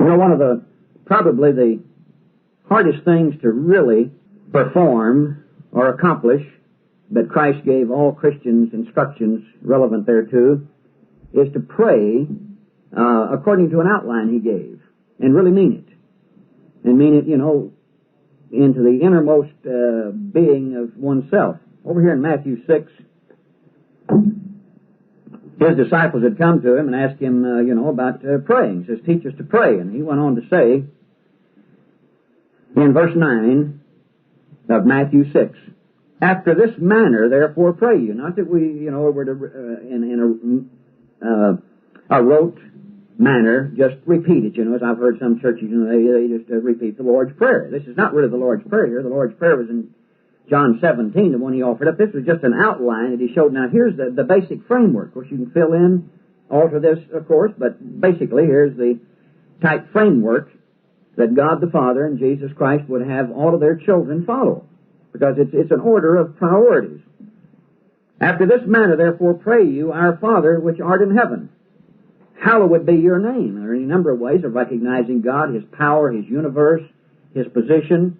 You know, one of the, probably the hardest things to really perform or accomplish that Christ gave all Christians instructions relevant thereto is to pray according to an outline He gave, and really mean it. And mean it, you know, into the innermost being of oneself. Over here in Matthew 6, His disciples had come to Him and asked Him, about praying. He says, teach us to pray. And He went on to say, in verse 9 of Matthew 6, after this manner, therefore, pray you. Not that we, were to, in a rote manner, just repeat it. As I've heard some churches, they just repeat the Lord's Prayer. This is not really the Lord's Prayer here. The Lord's Prayer was in John 17, the one He offered up. This was just an outline that He showed. Now, here's the basic framework. Of course, you can fill in, alter this, of course, but basically, here's the type framework that God the Father and Jesus Christ would have all of their children follow, because it's an order of priorities. After this manner, therefore, pray you, our Father which art in heaven, hallowed be your name. There are any number of ways of recognizing God, His power, His universe, His position,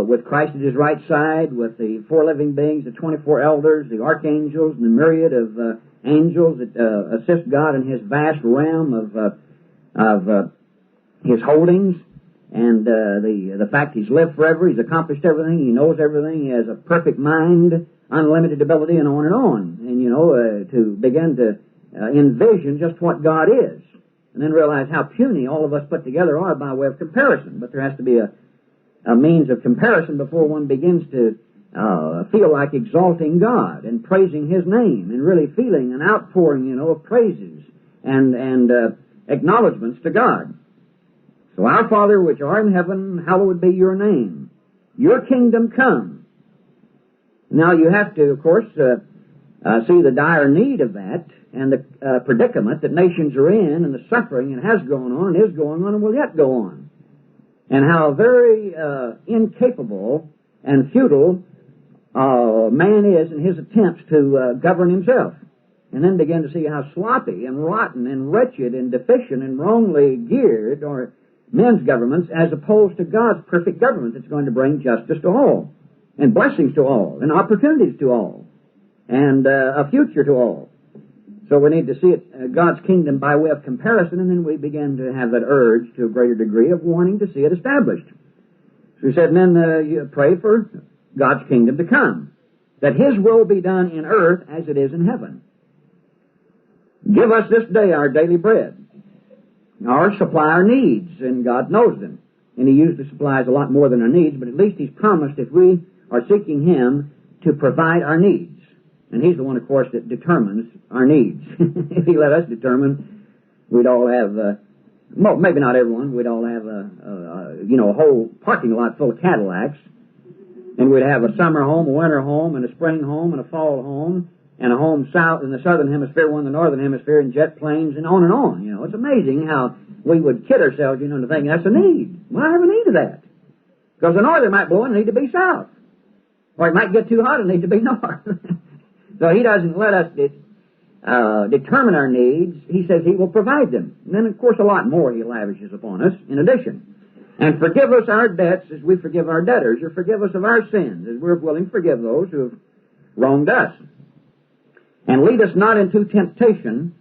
with Christ at His right side, with the four living beings, the 24 elders, the archangels, and the myriad of angels that assist God in His vast realm of His holdings, and the fact He's lived forever, He's accomplished everything, He knows everything, He has a perfect mind, unlimited ability, and on and on. And, to begin to envision just what God is, and then realize how puny all of us put together are by way of comparison. But there has to be a means of comparison before one begins to feel like exalting God and praising His name and really feeling an outpouring, of praises and acknowledgments to God. So, our Father which art in heaven, hallowed be your name. Your kingdom come. Now, you have to, of course, see the dire need of that and the predicament that nations are in, and the suffering that has gone on and is going on and will yet go on. And how very incapable and futile man is in his attempts to govern himself. And then begin to see how sloppy and rotten and wretched and deficient and wrongly geared are men's governments, as opposed to God's perfect government that's going to bring justice to all, and blessings to all, and opportunities to all, and a future to all. So we need to see it, God's kingdom by way of comparison, and then we begin to have that urge to a greater degree of wanting to see it established. So He said, and then you pray for God's kingdom to come, that His will be done in earth as it is in heaven. Give us this day our daily bread, or supply our needs, and God knows them. And He usually supplies a lot more than our needs, but at least He's promised if we are seeking Him to provide our needs. And He's the one, of course, that determines our needs. If He let us determine, we'd all have, well, maybe not everyone, we'd all have a whole parking lot full of Cadillacs, and we'd have a summer home, a winter home, and a spring home, and a fall home, and a home south in the southern hemisphere, one in the northern hemisphere, and jet planes, and on and on. It's amazing how we would kid ourselves, to think that's a need. Well, I have a need of that. Because the northern might blow and need to be south. Or it might get too hot and need to be north. So He doesn't let us determine our needs. He says He will provide them. And then, of course, a lot more He lavishes upon us in addition. And forgive us our debts as we forgive our debtors, or forgive us of our sins as we're willing to forgive those who have wronged us. And lead us not into temptation,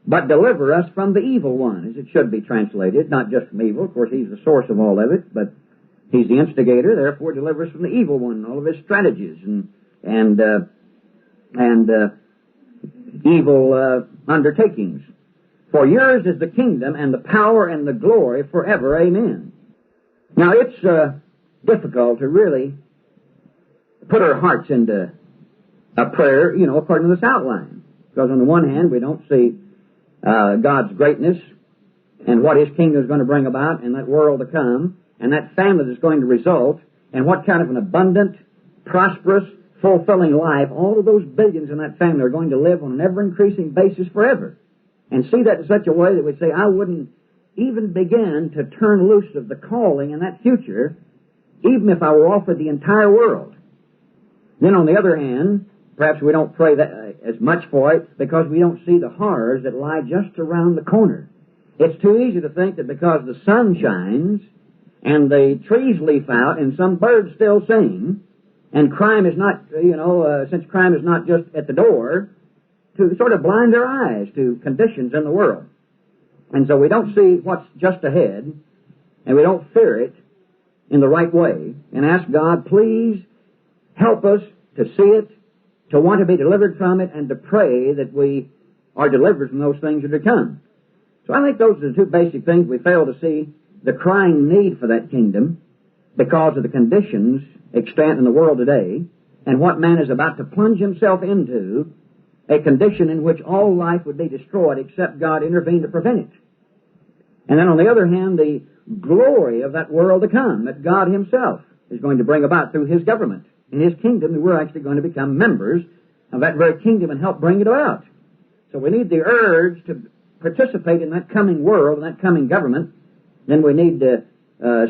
but deliver us from the evil one, as it should be translated, not just from evil. Of course, He's the source of all of it, but He's the instigator, therefore deliver us from the evil one and all of his strategies and evil undertakings. For yours is the kingdom and the power and the glory forever. Amen. Now, it's difficult to really put our hearts into a prayer, according to this outline. Because on the one hand, we don't see God's greatness and what His kingdom is going to bring about in that world to come, and that family that's going to result, and what kind of an abundant, prosperous, fulfilling life all of those billions in that family are going to live on an ever-increasing basis forever. And see that in such a way that we'd say, I wouldn't even begin to turn loose of the calling in that future, even if I were offered the entire world. Then on the other hand, perhaps we don't pray that as much for it because we don't see the horrors that lie just around the corner. It's too easy to think that because the sun shines and the trees leaf out and some birds still sing, and crime is not, since crime is not just at the door, to sort of blind their eyes to conditions in the world. And so we don't see what's just ahead, and we don't fear it in the right way, and ask God, please help us to see it, to want to be delivered from it, and to pray that we are delivered from those things that are to come. So I think those are the two basic things. We fail to see the crying need for that kingdom because of the conditions extant in the world today, and what man is about to plunge himself into, a condition in which all life would be destroyed except God intervene to prevent it. And then on the other hand, the glory of that world to come, that God himself is going to bring about through his government. In his kingdom, and we're actually going to become members of that very kingdom and help bring it about. So we need the urge to participate in that coming world and that coming government. Then we need to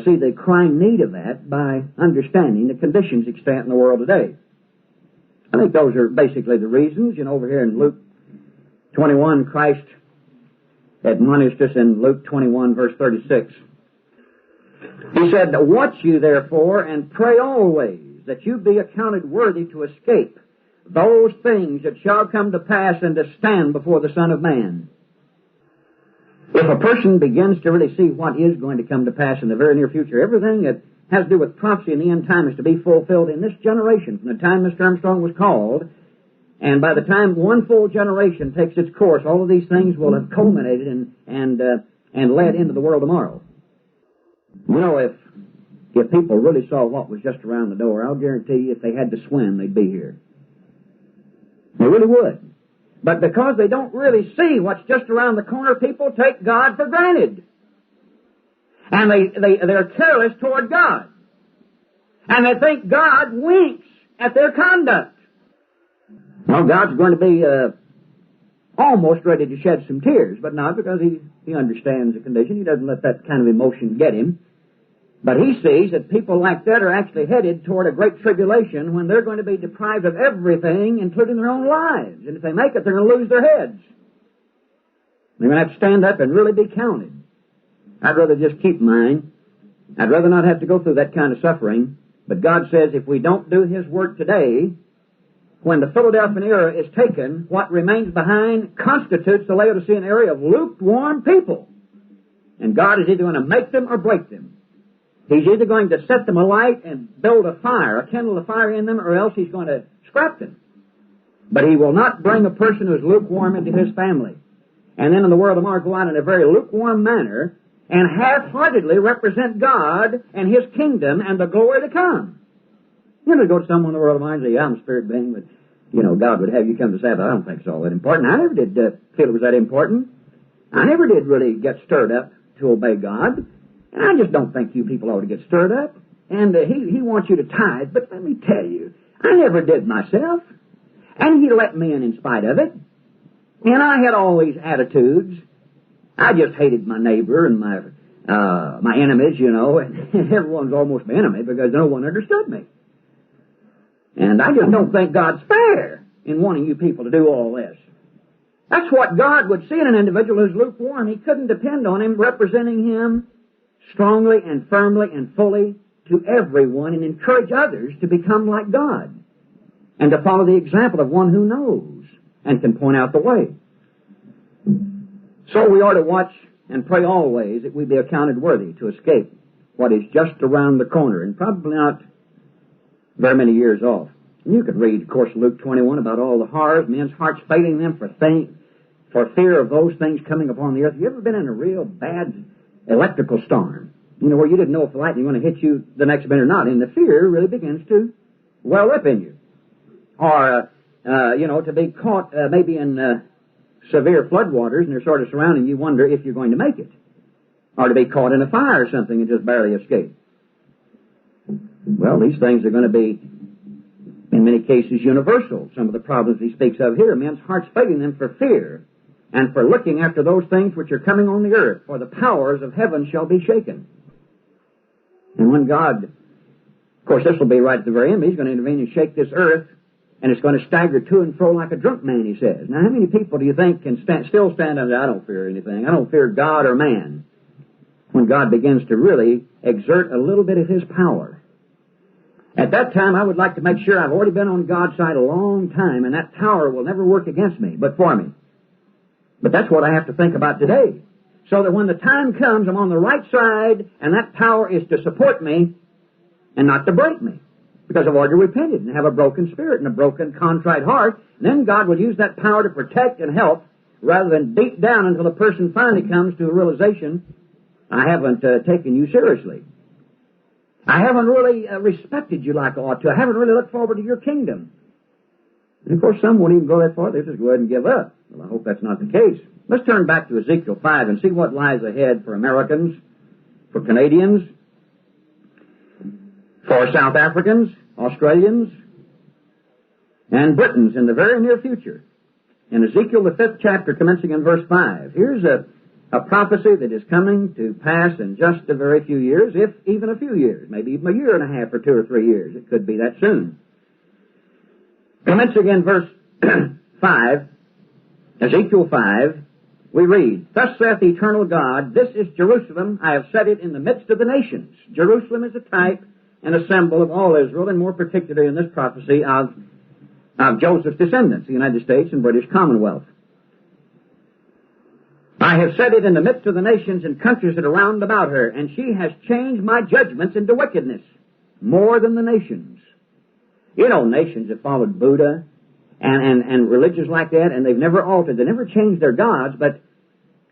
see the crying need of that by understanding the conditions extant in the world today. I think those are basically the reasons. Over here in Luke 21, Christ admonished us in Luke 21, verse 36. He said, "Watch you therefore, and pray always, that you be accounted worthy to escape those things that shall come to pass and to stand before the Son of Man." If a person begins to really see what is going to come to pass in the very near future, everything that has to do with prophecy in the end time is to be fulfilled in this generation, from the time Mr. Armstrong was called, and by the time one full generation takes its course, all of these things will have culminated and led into the world tomorrow. If people really saw what was just around the door, I'll guarantee you if they had to swim, they'd be here. They really would. But because they don't really see what's just around the corner, people take God for granted. And they're careless toward God. And they think God winks at their conduct. Well, God's going to be almost ready to shed some tears, but not because he understands the condition. He doesn't let that kind of emotion get him. But he sees that people like that are actually headed toward a great tribulation when they're going to be deprived of everything, including their own lives. And if they make it, they're going to lose their heads. They're going to have to stand up and really be counted. I'd rather just keep mine. I'd rather not have to go through that kind of suffering. But God says if we don't do his work today, when the Philadelphian era is taken, what remains behind constitutes the Laodicean area of lukewarm people. And God is either going to make them or break them. He's either going to set them alight and build a fire, or kindle a fire in them, or else he's going to scrap them. But he will not bring a person who's lukewarm into his family. And then in the world tomorrow go out in a very lukewarm manner and half-heartedly represent God and his kingdom and the glory to come. You know, go to someone in the world of mine and say, "Yeah, I'm a spirit being, but, God would have you come to Sabbath." I don't think it's all that important. I never did feel it was that important. I never did really get stirred up to obey God. And I just don't think you people ought to get stirred up. And he wants you to tithe, but let me tell you, I never did myself. And he let me in spite of it. And I had all these attitudes. I just hated my neighbor and my enemies, and everyone's almost my enemy because no one understood me. And I just don't think God's fair in wanting you people to do all this. That's what God would see in an individual who's lukewarm. He couldn't depend on him representing him strongly and firmly and fully to everyone and encourage others to become like God and to follow the example of one who knows and can point out the way. So we are to watch and pray always that we be accounted worthy to escape what is just around the corner and probably not very many years off. And you could read, of course, Luke 21 about all the horrors, men's hearts failing them for fear of those things coming upon the earth. Have you ever been in a real bad electrical storm, where you didn't know if the lightning was going to hit you the next minute or not, and the fear really begins to well up in you. Or, to be caught maybe in severe floodwaters, and they're sort of surrounding you, wonder if you're going to make it. Or to be caught in a fire or something and just barely escape. Well, these things are going to be, in many cases, universal. Some of the problems he speaks of here, men's hearts failing them for fear, and for looking after those things which are coming on the earth, for the powers of heaven shall be shaken. And when God, of course this will be right at the very end, he's going to intervene and shake this earth And it's going to stagger to and fro like a drunk man, he says. Now, how many people do you think can still stand under, I don't fear anything, I don't fear God or man, when God begins to really exert a little bit of His power? At that time, I would like to make sure I've already been on God's side a long time, and that power will never work against me, but for me. But that's what I have to think about today. So that when the time comes, I'm on the right side, and that power is to support me and not to break me. Because I've already repented and have a broken spirit and a broken, contrite heart. And then God will use that power to protect and help rather than beat down until the person finally comes to a realization, I haven't taken you seriously. I haven't really respected you like I ought to. I haven't really looked forward to your kingdom. And of course, some won't even go that far. They'll just go ahead and give up. Well, I hope that's not the case. Let's turn back to Ezekiel 5 and see what lies ahead for Americans, for Canadians, for South Africans, Australians, and Britons in the very near future. In Ezekiel, the 5th chapter, commencing in verse 5, here's a prophecy that is coming to pass in just a very few years, if even a few years, maybe even a year and a half or 2 or 3 years. It could be that soon. Commencing in verse 5, Ezekiel 5, we read, Thus saith the eternal God, This is Jerusalem, I have set it in the midst of the nations. Jerusalem is a type and a symbol of all Israel, and more particularly in this prophecy of Joseph's descendants, the United States and British Commonwealth. I have set it in the midst of the nations and countries that are round about her, and she has changed my judgments into wickedness, more than the nations. You know, nations have followed Buddha and religions like that, and they've never altered, they never changed their gods, but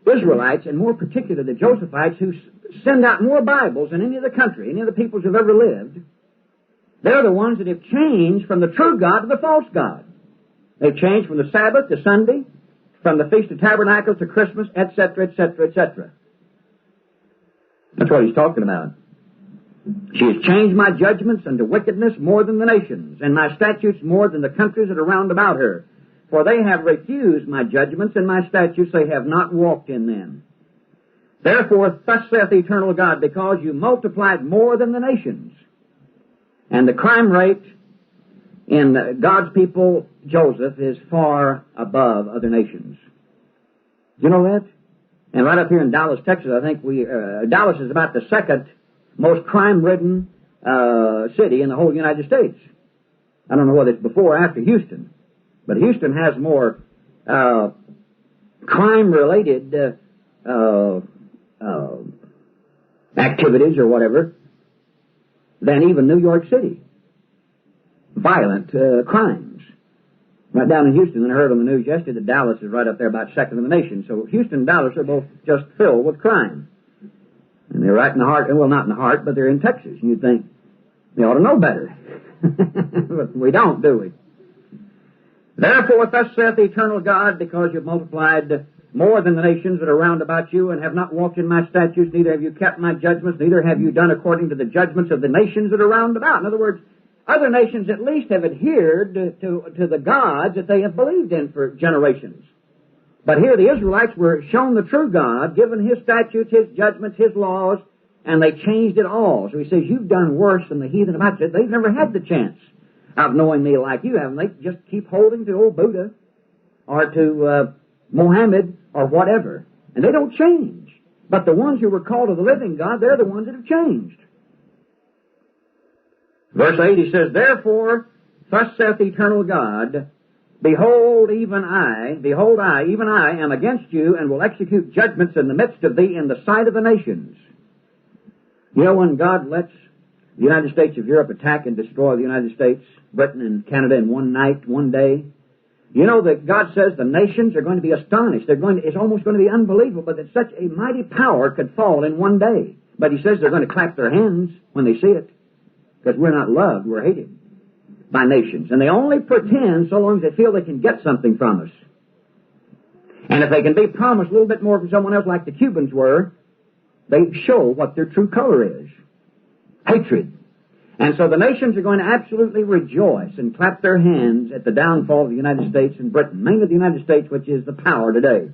Israelites, and more particularly the Josephites, who send out more Bibles than any of the country, any of the peoples who've ever lived, they're the ones that have changed from the true God to the false God. They've changed from the Sabbath to Sunday, from the Feast of Tabernacles to Christmas, etc., etc., etc. That's what he's talking about. She has changed my judgments unto wickedness more than the nations, and my statutes more than the countries that are round about her. For they have refused my judgments, and my statutes they have not walked in them. Therefore, thus saith the eternal God, because you multiplied more than the nations, and the crime rate in God's people, Joseph, is far above other nations. Do you know that? And right up here in Dallas, Texas, I think Dallas is about the second most crime-ridden city in the whole United States. I don't know whether it's before or after Houston, but Houston has more crime-related activities or whatever than even New York City. Violent crimes. Right down in Houston, and I heard on the news yesterday that Dallas is right up there about second in the nation. So Houston and Dallas are both just filled with crime. And they're right in the heart, well, not in the heart, but they're in Texas. And you'd think, they ought to know better. But we don't, do we? Therefore, thus saith the eternal God, because you've multiplied more than the nations that are round about you, and have not walked in my statutes, neither have you kept my judgments, neither have you done according to the judgments of the nations that are round about. In other words, other nations at least have adhered to the gods that they have believed in for generations. But here the Israelites were shown the true God, given His statutes, His judgments, His laws, and they changed it all. So He says, you've done worse than the heathen about you. They've never had the chance of knowing me like you have. And they just keep holding to old Buddha or to Mohammed or whatever. And they don't change. But the ones who were called to the living God, they're the ones that have changed. Verse 8, he says, Therefore, thus saith the eternal God, Behold, even I, even I, am against you, and will execute judgments in the midst of thee in the sight of the nations. You know, when God lets the United States of Europe attack and destroy the United States, Britain and Canada in one night, one day, you know that God says the nations are going to be astonished. It's almost going to be unbelievable that such a mighty power could fall in one day. But He says they're going to clap their hands when they see it. Because we're not loved, we're hated by nations. And they only pretend so long as they feel they can get something from us. And if they can be promised a little bit more from someone else like the Cubans were, they show what their true color is. Hatred. And so the nations are going to absolutely rejoice and clap their hands at the downfall of the United States and Britain, mainly the United States, which is the power today.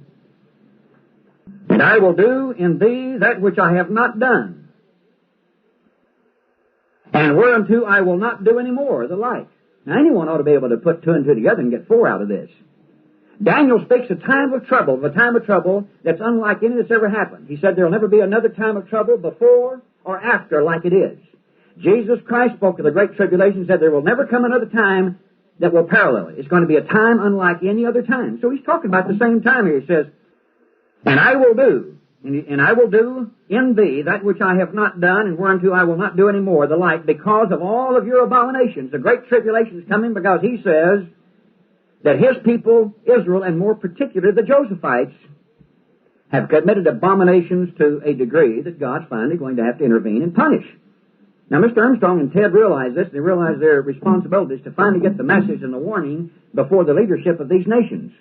And I will do in thee that which I have not done. And whereunto I will not do any more the like. Now, anyone ought to be able to put two and two together and get four out of this. Daniel speaks of time of trouble, that's unlike any that's ever happened. He said there will never be another time of trouble before or after like it is. Jesus Christ spoke of the great tribulation and said there will never come another time that will parallel it. It's going to be a time unlike any other time. So he's talking about the same time here. He says, and I will do in thee that which I have not done, and whereunto I will not do any more, the like, because of all of your abominations. The great tribulation is coming because he says that his people, Israel, and more particularly the Josephites, have committed abominations to a degree that God's finally going to have to intervene and punish. Now, Mr. Armstrong and Ted realize this, and they realize their responsibility is to finally get the message and the warning before the leadership of these nations.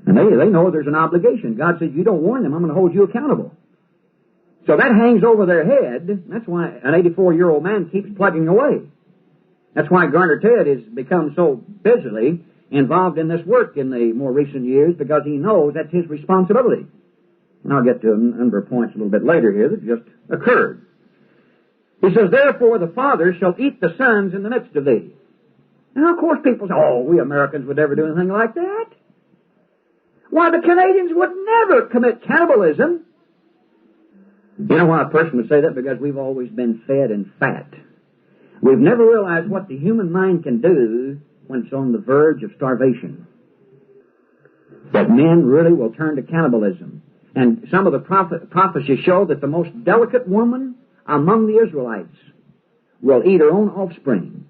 And they know there's an obligation. God says, you don't warn them, I'm going to hold you accountable. So that hangs over their head. That's why an 84-year-old man keeps plugging away. That's why Garner Ted has become so busily involved in this work in the more recent years, because he knows that's his responsibility. And I'll get to a number of points a little bit later here that just occurred. He says, therefore the fathers shall eat the sons in the midst of thee. Now, of course, people say, oh, we Americans would never do anything like that. Why, the Canadians would never commit cannibalism. You know why a person would say that? Because we've always been fed and fat. We've never realized what the human mind can do when it's on the verge of starvation. That men really will turn to cannibalism. And some of the prophecies show that the most delicate woman among the Israelites will eat her own offspring,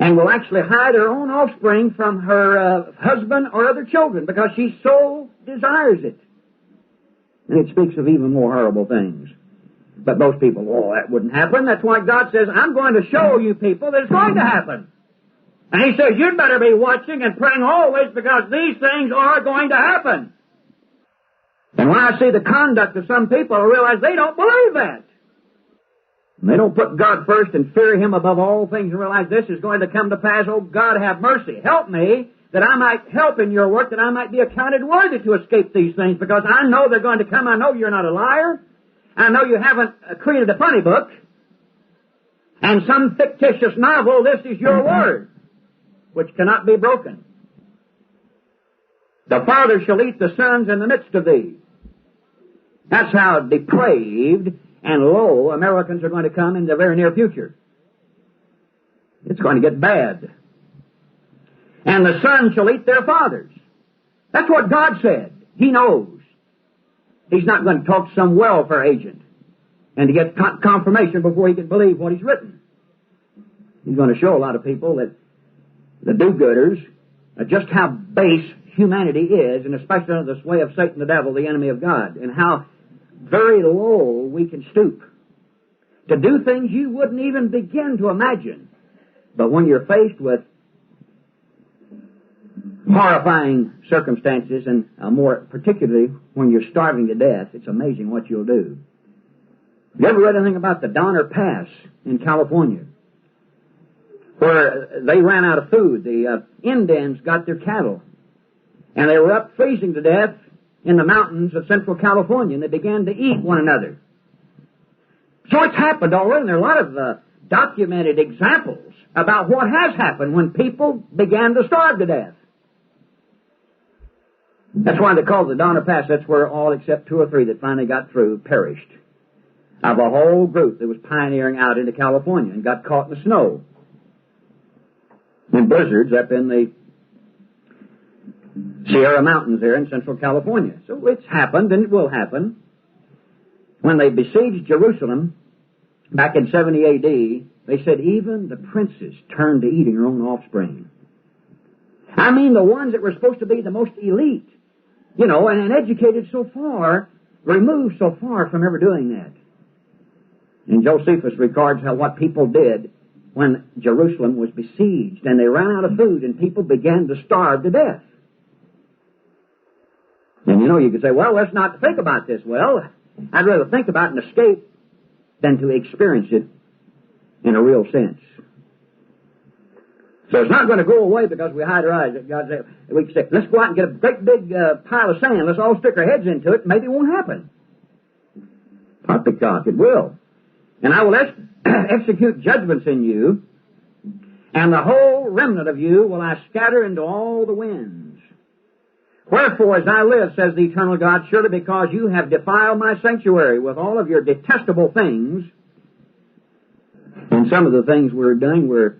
and will actually hide her own offspring from her husband or other children because she so desires it. And it speaks of even more horrible things. But most people, oh, that wouldn't happen. That's why God says, I'm going to show you people that it's going to happen. And he says, you'd better be watching and praying always because these things are going to happen. And when I see the conduct of some people, I realize they don't believe that. And they don't put God first and fear Him above all things and realize this is going to come to pass. Oh, God, have mercy. Help me that I might help in your work, that I might be accounted worthy to escape these things, because I know they're going to come. I know you're not a liar. I know you haven't created a funny book and some fictitious novel. This is your word, which cannot be broken. The father shall eat the sons in the midst of thee. That's how depraved and low Americans are going to come in the very near future. It's going to get bad. And the sons shall eat their fathers. That's what God said. He knows. He's not going to talk to some welfare agent and to get confirmation before he can believe what he's written. He's going to show a lot of people that the do-gooders, just how base humanity is, and especially under the sway of Satan the devil, the enemy of God, and how very low we can stoop to do things you wouldn't even begin to imagine. But when you're faced with horrifying circumstances, and more particularly when you're starving to death, it's amazing what you'll do. Have you ever read anything about the Donner Pass in California, where they ran out of food? The Indians got their cattle, and they were up freezing to death in the mountains of central California, and they began to eat one another. So it's happened already, and there are a lot of documented examples about what has happened when people began to starve to death. That's why they call it the Donner Pass. That's where all except 2 or 3 that finally got through perished, of a whole group that was pioneering out into California and got caught in the snow and blizzards up in the Sierra Mountains there in central California. So it's happened, and it will happen. When they besieged Jerusalem back in 70 A.D., they said even the princes turned to eating their own offspring. I mean, the ones that were supposed to be the most elite, and educated so far, removed so far from ever doing that. And Josephus records what people did when Jerusalem was besieged, and they ran out of food, and people began to starve to death. And you could say, well, let's not think about this. Well, I'd rather think about an escape than to experience it in a real sense. So it's not going to go away because we hide our eyes. God said, we can say, let's go out and get a great big pile of sand. Let's all stick our heads into it. Maybe it won't happen. Poppycock, it will. And I will execute judgments in you And the whole remnant of you will I scatter into all the winds. Wherefore, as I live, says the eternal God, surely because you have defiled my sanctuary with all of your detestable things, and some of the things we're doing, we're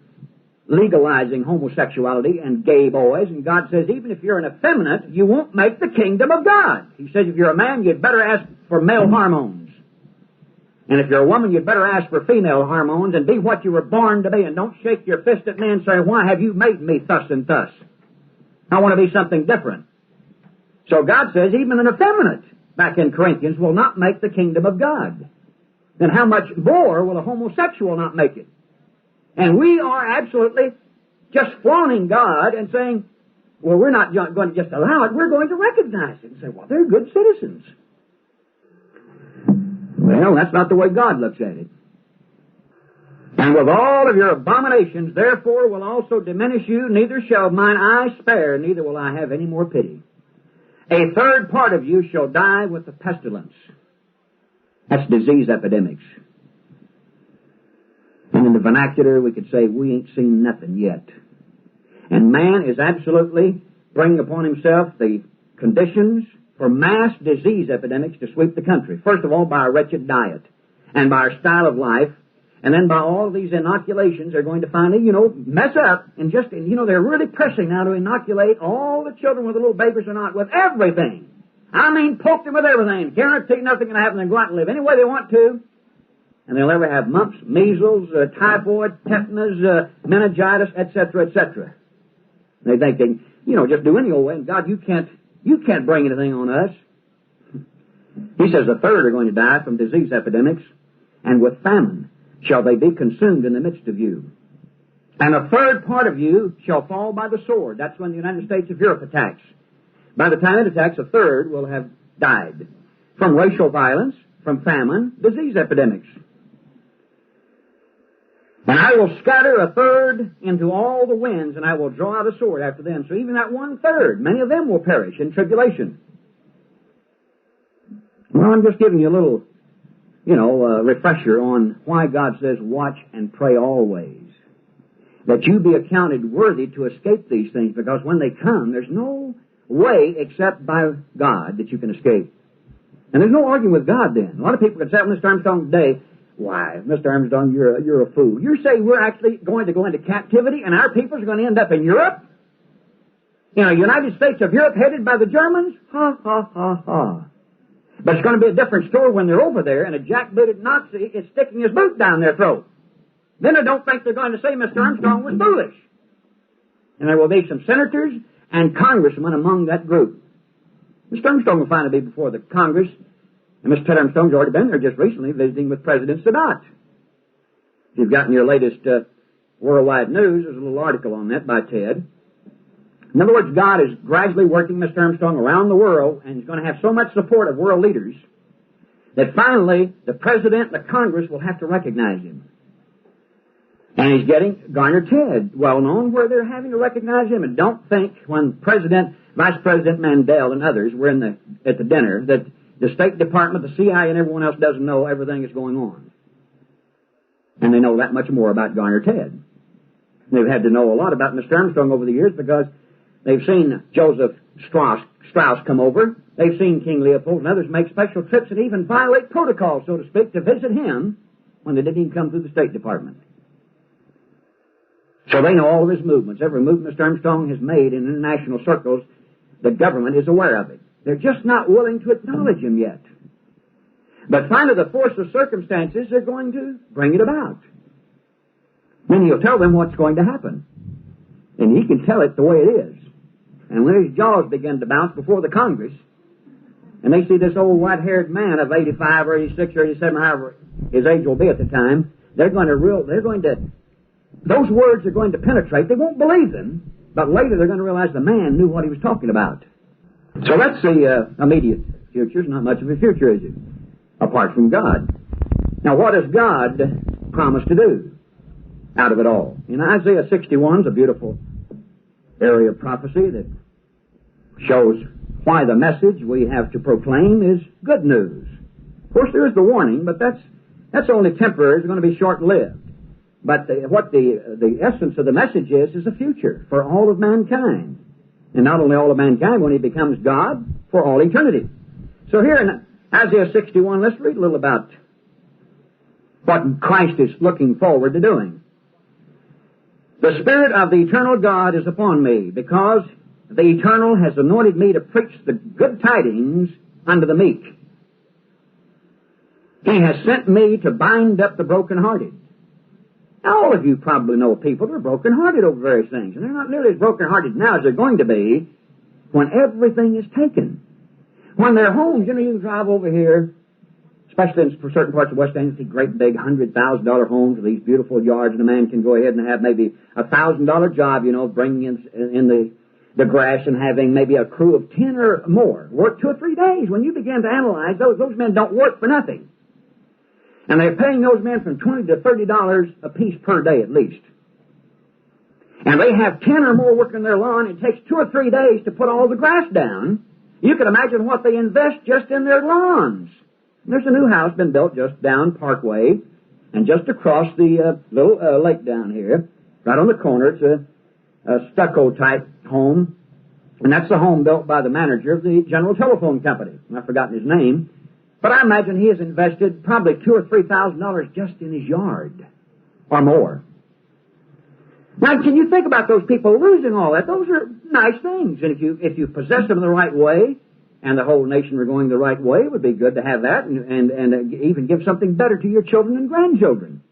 legalizing homosexuality and gay boys, and God says, even if you're an effeminate, you won't make the kingdom of God. He says, if you're a man, you'd better ask for male hormones. And if you're a woman, you'd better ask for female hormones and be what you were born to be, and don't shake your fist at me and say, why have you made me thus and thus? I want to be something different. So God says, even an effeminate, back in Corinthians, will not make the kingdom of God. Then how much more will a homosexual not make it? And we are absolutely just flaunting God and saying, well, we're not going to just allow it, we're going to recognize it and say, well, they're good citizens. Well, that's not the way God looks at it. And with all of your abominations, therefore, will also diminish you, neither shall mine eye spare, neither will I have any more pity. A third part of you shall die with the pestilence. That's disease epidemics. And in the vernacular, we could say, we ain't seen nothing yet. And man is absolutely bringing upon himself the conditions for mass disease epidemics to sweep the country. First of all, by our wretched diet, and by our style of life, and then by all these inoculations, they're going to finally, mess up, and they're really pressing now to inoculate all the children, whether little babies or not, with everything. I mean, poke them with everything. Guarantee nothing can happen. They're going to live any way they want to. And they'll ever have mumps, measles, typhoid, tetanus, meningitis, etc., etc. They think they can, just do any old way. And God, you can't bring anything on us. He says a third are going to die from disease epidemics, and with famine shall they be consumed in the midst of you. And a third part of you shall fall by the sword. That's when the United States of Europe attacks. By the time it attacks, a third will have died from racial violence, from famine, disease epidemics. And I will scatter a third into all the winds, and I will draw out a sword after them. So even that one third, many of them will perish in tribulation. Well, I'm just giving you a little, refresher on why God says, watch and pray always. That you be accounted worthy to escape these things, because when they come, there's no way except by God that you can escape. And there's no arguing with God then. A lot of people can say, Mr. Armstrong today, why, Mr. Armstrong, you're a fool. You say we're actually going to go into captivity and our peoples are going to end up in Europe? United States of Europe headed by the Germans? Ha, ha, ha, ha. But it's going to be a different story when they're over there and a jackbooted Nazi is sticking his boot down their throat. Then I don't think they're going to say Mr. Armstrong was foolish. And there will be some senators and congressmen among that group. Mr. Armstrong will finally be before the Congress. And Mr. Ted Armstrong's already been there just recently visiting with President Sadat. If you've gotten your latest worldwide news, there's a little article on that by Ted. In other words, God is gradually working Mr. Armstrong around the world, and he's going to have so much support of world leaders that finally the President and the Congress will have to recognize him. And he's getting Garner Ted well known where they're having to recognize him. And don't think when Vice President Mandel and others were at the dinner that the State Department, the CIA, and everyone else doesn't know everything that's going on. And they know that much more about Garner Ted. They've had to know a lot about Mr. Armstrong over the years because they've seen Joseph Strauss come over. They've seen King Leopold and others make special trips and even violate protocol, so to speak, to visit him when they didn't even come through the State Department. So they know all of his movements. Every move Mr. Armstrong has made in international circles, the government is aware of it. They're just not willing to acknowledge him yet. But finally, the force of circumstances are going to bring it about. Then he'll tell them what's going to happen. And he can tell it the way it is. And when his jaws begin to bounce before the Congress, and they see this old white-haired man of 85 or 86 or 87, however his age will be at the time, those words are going to penetrate. They won't believe them, but later they're going to realize the man knew what he was talking about. So that's the immediate future. It's not much of a future, is it? Apart from God. Now, what does God promise to do out of it all? In Isaiah 61 is a beautiful area of prophecy that shows why the message we have to proclaim is good news. Of course, there is the warning, but that's only temporary. It's going to be short-lived. But what the essence of the message is a future for all of mankind. And not only all of mankind, when he becomes God, for all eternity. So here in Isaiah 61, let's read a little about what Christ is looking forward to doing. The Spirit of the eternal God is upon me, because the Eternal has anointed me to preach the good tidings unto the meek. He has sent me to bind up the brokenhearted. Now, all of you probably know people that are brokenhearted over various things, and they're not nearly as brokenhearted now as they're going to be when everything is taken. When their homes, you can drive over here, especially in certain parts of West End, see great big $100,000 homes with these beautiful yards, and a man can go ahead and have maybe a $1,000 job, bringing in the grass and having maybe a crew of 10 or more. Work 2 or 3 days. When you begin to analyze, those men don't work for nothing. And they're paying those men from $20 to $30 a piece per day at least. And they have 10 or more working their lawn. It takes 2 or 3 days to put all the grass down. You can imagine what they invest just in their lawns. There's a new house been built just down Parkway and just across the little lake down here, right on the corner. It's a stucco-type home, and that's the home built by the manager of the General Telephone Company. I've forgotten his name, but I imagine he has invested probably $2,000 or $3,000 just in his yard, or more. Now, can you think about those people losing all that? Those are nice things, and if you possess them the right way, and the whole nation were going the right way, it would be good to have that, and even give something better to your children and grandchildren.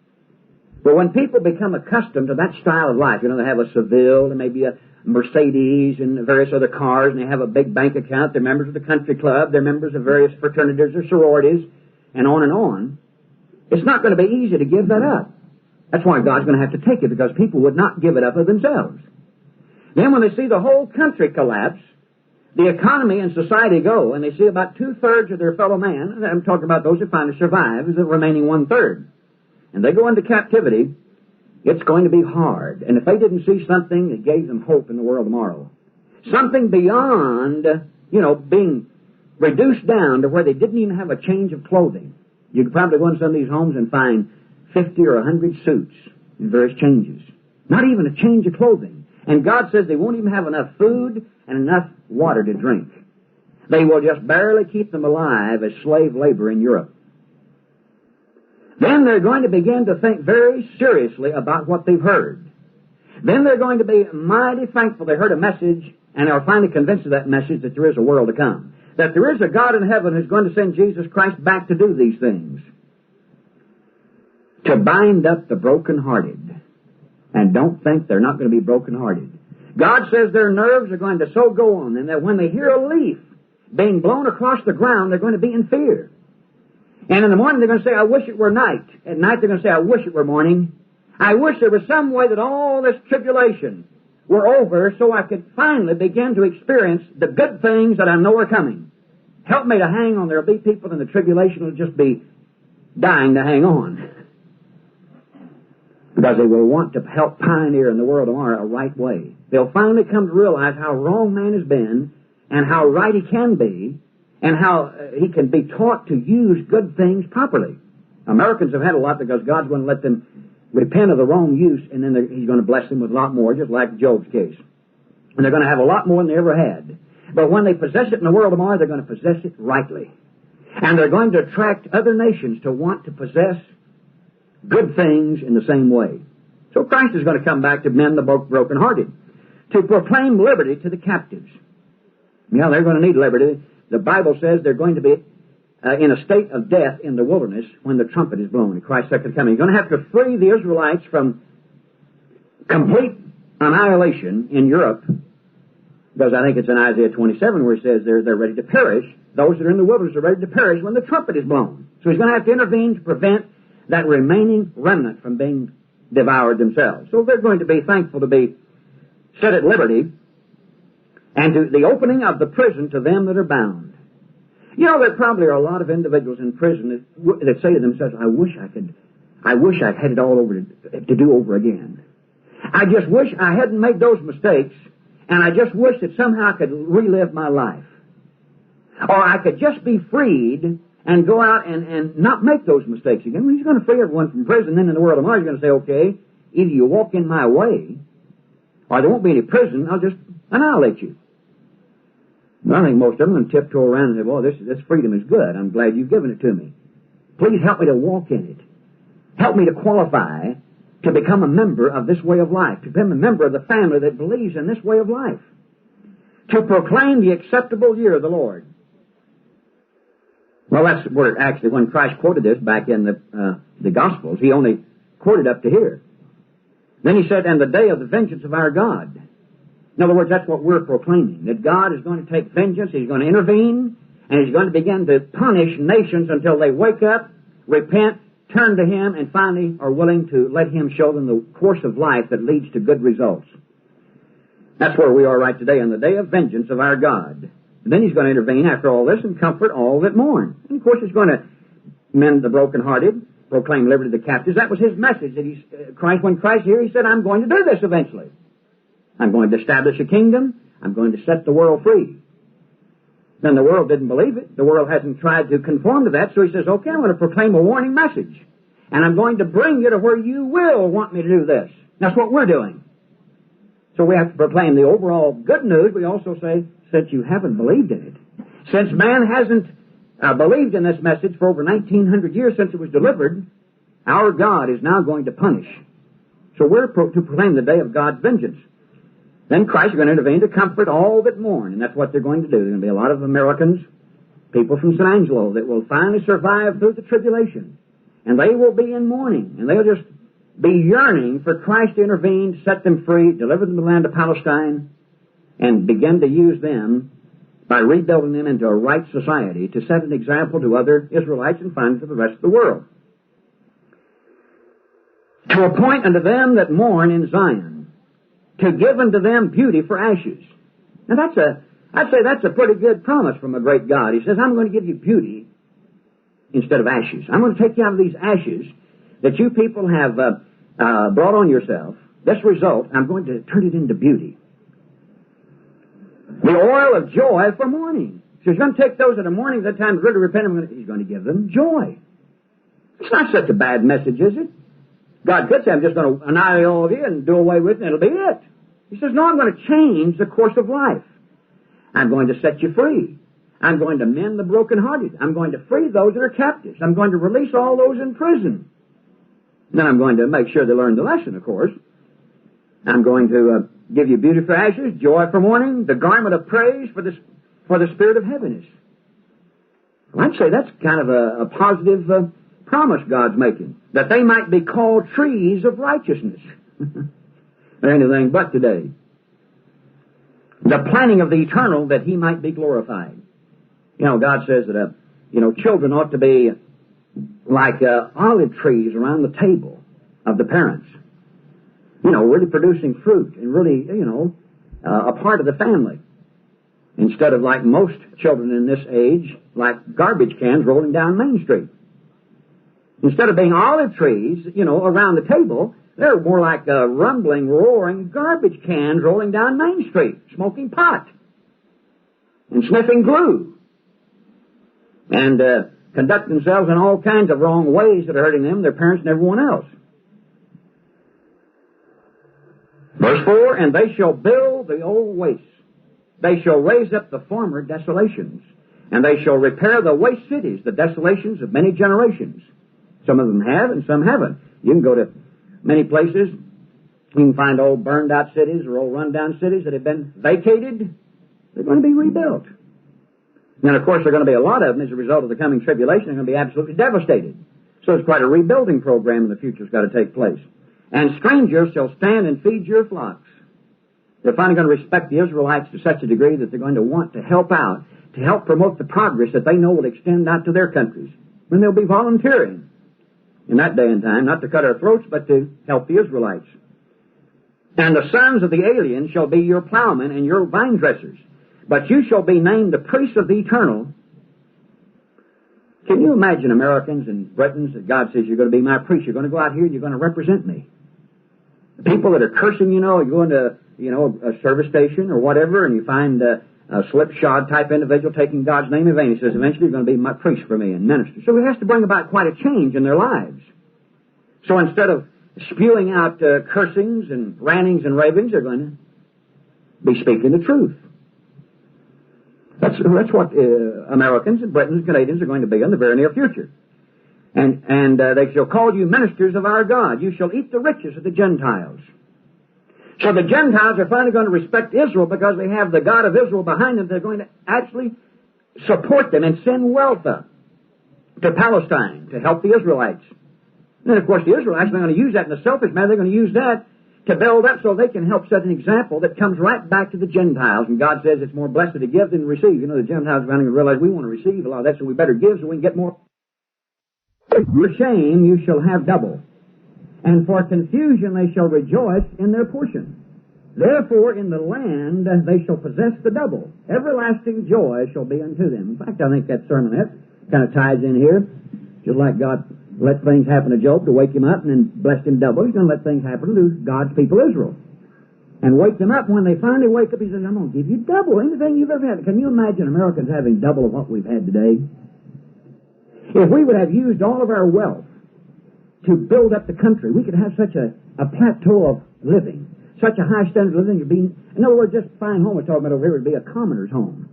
But when people become accustomed to that style of life, they have a Seville, and maybe a Mercedes, and various other cars, and they have a big bank account, they're members of the country club, they're members of various fraternities or sororities, and on, it's not going to be easy to give that up. That's why God's going to have to take it, because people would not give it up of themselves. Then when they see the whole country collapse, the economy and society go, and they see about 2/3 of their fellow man, and I'm talking about those who finally survive, is the remaining 1/3. And they go into captivity, it's going to be hard. And if they didn't see something that gave them hope in the world tomorrow, something beyond, being reduced down to where they didn't even have a change of clothing. You could probably go into some of these homes and find 50 or 100 suits in various changes. Not even a change of clothing. And God says they won't even have enough food and enough water to drink. They will just barely keep them alive as slave labor in Europe. Then they're going to begin to think very seriously about what they've heard. Then they're going to be mighty thankful they heard a message, and are finally convinced of that message that there is a world to come. That there is a God in heaven who's going to send Jesus Christ back to do these things. To bind up the brokenhearted. And don't think they're not going to be brokenhearted. God says their nerves are going to so go on, and that when they hear a leaf being blown across the ground, they're going to be in fear. And in the morning they're going to say, I wish it were night. At night they're going to say, I wish it were morning. I wish there was some way that all this tribulation were over so I could finally begin to experience the good things that I know are coming. Help me to hang on. There will be people in the tribulation who will just be dying to hang on. Because they will want to help pioneer in the world tomorrow a right way. They'll finally come to realize how wrong man has been, and how right he can be, and how he can be taught to use good things properly. Americans have had a lot because God's going to let them repent of the wrong use, and then He's going to bless them with a lot more, just like Job's case. And they're going to have a lot more than they ever had. But when they possess it in the world tomorrow, they're going to possess it rightly. And they're going to attract other nations to want to possess good things in the same way. So Christ is going to come back to mend the brokenhearted, to proclaim liberty to the captives. Yeah, they're going to need liberty. The Bible says they're going to be in a state of death in the wilderness when the trumpet is blown in Christ's second coming. You're going to have to free the Israelites from complete annihilation in Europe, because I think it's in Isaiah 27 where it says they're ready to perish. Those that are in the wilderness are ready to perish when the trumpet is blown. So He's going to have to intervene to prevent that remaining remnant from being devoured themselves. So they're going to be thankful to be set at liberty, and to the opening of the prison to them that are bound. There probably are a lot of individuals in prison that say to themselves, I wish I'd had it all over to do over again. I just wish I hadn't made those mistakes, and I just wish that somehow I could relive my life. Or I could just be freed and go out and not make those mistakes again. Well, he's going to free everyone from prison. Then in the world tomorrow, he's going to say, okay, either you walk in my way, or there won't be any prison, I'll just annihilate you. Well, I think most of them are going to tiptoe around and say, well, this freedom is good. I'm glad you've given it to me. Please help me to walk in it. Help me to qualify to become a member of this way of life, to become a member of the family that believes in this way of life, to proclaim the acceptable year of the Lord. Well, that's where actually, when Christ quoted this back in the Gospels, he only quoted up to here. Then he said, and the day of the vengeance of our God. In other words, that's what we're proclaiming, that God is going to take vengeance, He's going to intervene, and He's going to begin to punish nations until they wake up, repent, turn to Him, and finally are willing to let Him show them the course of life that leads to good results. That's where we are right today, on the day of vengeance of our God. And then He's going to intervene after all this and comfort all that mourn. And of course He's going to mend the brokenhearted, proclaim liberty to the captives. That was His message. That when Christ here, He said, I'm going to do this eventually. I'm going to establish a kingdom. I'm going to set the world free. Then the world didn't believe it. The world hasn't tried to conform to that, so He says, okay, I'm going to proclaim a warning message. And I'm going to bring you to where you will want me to do this. That's what we're doing. So we have to proclaim the overall good news. We also say, since you haven't believed in it, since man hasn't believed in this message for over 1900 years since it was delivered, our God is now going to punish. So we're to proclaim the day of God's vengeance. Then Christ is going to intervene to comfort all that mourn, and that's what they're going to do. There's going to be a lot of Americans, people from San Angelo, that will finally survive through the tribulation, and they will be in mourning, and they'll just be yearning for Christ to intervene, set them free, deliver them to the land of Palestine, and begin to use them by rebuilding them into a right society to set an example to other Israelites and finally to the rest of the world. To appoint unto them that mourn in Zion, to give unto them beauty for ashes. Now I'd say that's a pretty good promise from a great God. He says, I'm going to give you beauty instead of ashes. I'm going to take you out of these ashes that you people have brought on yourself. This result, I'm going to turn it into beauty. The oil of joy for mourning. So He's going to take those that are mourning at that time to really repent. He's going to give them joy. It's not such a bad message, is it? God could say, I'm just going to annihilate all of you and do away with it, and it'll be it. He says, no, I'm going to change the course of life. I'm going to set you free. I'm going to mend the brokenhearted. I'm going to free those that are captives. I'm going to release all those in prison. Then I'm going to make sure they learn the lesson, of course. I'm going to give you beauty for ashes, joy for mourning, the garment of praise for the spirit of heaviness. Well, I'd say that's kind of a positive promise God's making, that they might be called trees of righteousness. Or anything but today. The planning of the eternal, that He might be glorified. You know, God says that, children ought to be like olive trees around the table of the parents. Really producing fruit and really, a part of the family. Instead of like most children in this age, like garbage cans rolling down Main Street. Instead of being olive trees, around the table, they're more like rumbling, roaring garbage cans rolling down Main Street, smoking pot and sniffing glue and conduct themselves in all kinds of wrong ways that are hurting them, their parents, and everyone else. Verse 4, and they shall build the old wastes. They shall raise up the former desolations, and they shall repair the waste cities, the desolations of many generations. Some of them have, and some haven't. You can go to many places. You can find old burned-out cities or old run-down cities that have been vacated. They're going to be rebuilt. And, of course, there are going to be a lot of them as a result of the coming tribulation. They're going to be absolutely devastated. So it's quite a rebuilding program in the future that's got to take place. And strangers shall stand and feed your flocks. They're finally going to respect the Israelites to such a degree that they're going to want to help out, to help promote the progress that they know will extend out to their countries. And they'll be volunteering in that day and time, not to cut our throats, but to help the Israelites. And the sons of the alien shall be your plowmen and your vine dressers, but you shall be named the priests of the eternal. Can you imagine Americans and Britons that God says, you're going to be my priest, you're going to go out here and you're going to represent me? The people that are cursing, you go into, a service station or whatever, and you find slipshod type individual taking God's name in vain. He says, eventually you're going to be my priest for me and minister. So he has to bring about quite a change in their lives. So instead of spewing out cursings and rantings and ravings, they're going to be speaking the truth. That's what Americans and Britons and Canadians are going to be in the very near future. And they shall call you ministers of our God. You shall eat the riches of the Gentiles. So the Gentiles are finally going to respect Israel because they have the God of Israel behind them. They're going to actually support them and send wealth up to Palestine to help the Israelites. And then, of course, the Israelites are going to use that in a selfish manner. They're going to use that to build up so they can help set an example that comes right back to the Gentiles. And God says it's more blessed to give than to receive. You know, the Gentiles are going to realize we want to receive a lot of that, so we better give so we can get more. For shame you shall have double, and for confusion they shall rejoice in their portion. Therefore in the land they shall possess the double. Everlasting joy shall be unto them. In fact, I think that sermonette kind of ties in here. Just like God let things happen to Job to wake him up and then blessed him double, He's going to let things happen to God's people Israel. And wake them up. When they finally wake up, He says, I'm going to give you double anything you've ever had. Can you imagine Americans having double of what we've had today? If we would have used all of our wealth to build up the country, we could have such a plateau of living, such a high standard of living. In other words, just a fine home we're talking about over here would be a commoner's home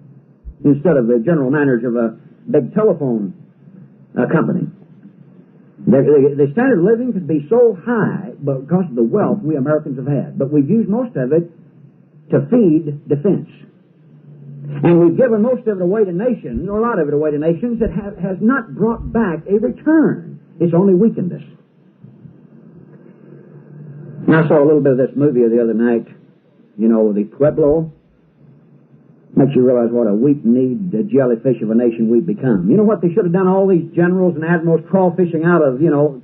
instead of the general manager of a big telephone company. The standard of living could be so high because of the wealth we Americans have had, but we've used most of it to feed defense. And we've given most of it away to nations, or a lot of it away to nations, that has not brought back a return. It's only weakened us. And I saw a little bit of this movie the other night, you know, the Pueblo. Makes you realize what a weak-kneed jellyfish of a nation we've become. You know what they should have done? All these generals and admirals crawfishing out of,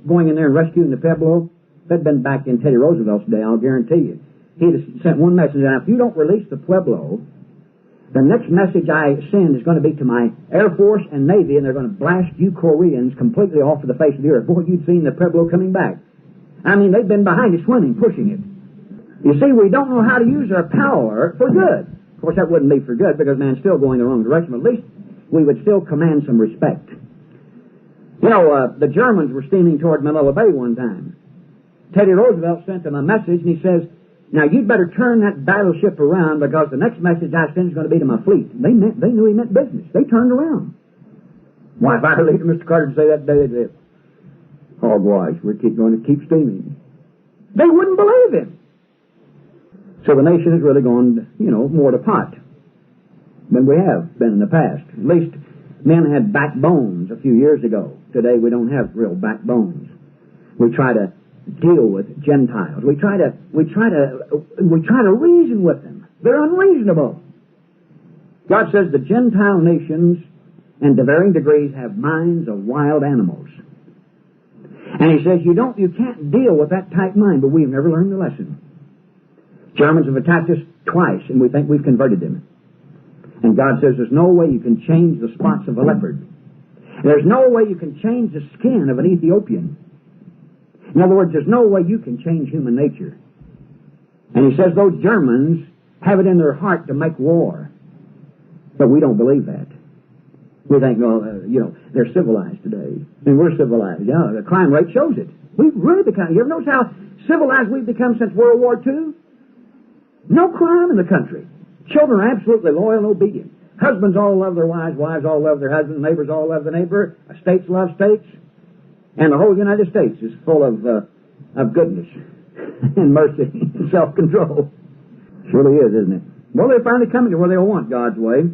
going in there and rescuing the Pueblo. If they'd been back in Teddy Roosevelt's day, I'll guarantee you. He'd have sent one message out. If you don't release the Pueblo, the next message I send is going to be to my Air Force and Navy, and they're going to blast you Koreans completely off of the face of the earth. Boy, you'd seen the Pueblo coming back. I mean, they've been behind it swimming, pushing it. You see, we don't know how to use our power for good. Of course, that wouldn't be for good because man's still going the wrong direction, but at least we would still command some respect. You know, the Germans were steaming toward Manila Bay one time. Teddy Roosevelt sent them a message, and he says, now, you'd better turn that battleship around because the next message I send is going to be to my fleet. They knew he meant business. They turned around. Why, if I had later Mr. Carter to say that day, they'd say, hogwash, we're going to keep steaming. They wouldn't believe him. So the nation has really gone, more to pot than we have been in the past. At least men had backbones a few years ago. Today we don't have real backbones. We try to deal with Gentiles. We try to reason with them. They're unreasonable. God says the Gentile nations, and to varying degrees, have minds of wild animals. And He says you can't deal with that type mind, but we've never learned the lesson. Germans have attacked us twice, and we think we've converted them. And God says there's no way you can change the spots of a leopard. There's no way you can change the skin of an Ethiopian. In other words, there's no way you can change human nature. And He says those Germans have it in their heart to make war. But we don't believe that. We think, they're civilized today. And we're civilized. Yeah, the crime rate shows it. We've really become, you ever notice how civilized we've become since World War II? No crime in the country. Children are absolutely loyal and obedient. Husbands all love their wives. Wives all love their husbands. Neighbors all love the neighbor. States love states. And the whole United States is full of goodness and mercy and self-control. Surely is, isn't it? Well, they're finally coming to where they'll want God's way.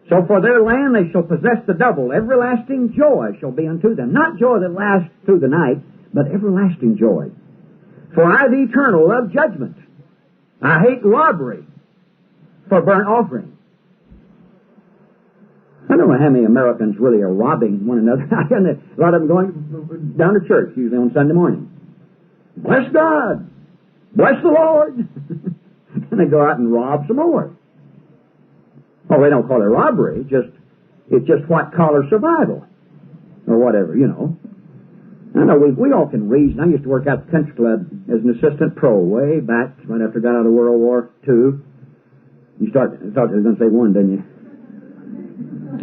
So for their land they shall possess the double. Everlasting joy shall be unto them. Not joy that lasts through the night, but everlasting joy. For I, the Eternal, love judgment. I hate robbery for burnt offering. I don't know how many Americans really are robbing one another. A lot of them going down to church, usually on Sunday morning. Bless God. Bless the Lord. And they go out and rob some more. Well, they don't call it robbery. It's just white-collar survival. Or whatever, I know we all can reason. I used to work out at the country club as an assistant pro way back right after I got out of World War II. You thought I was going to say one, didn't you?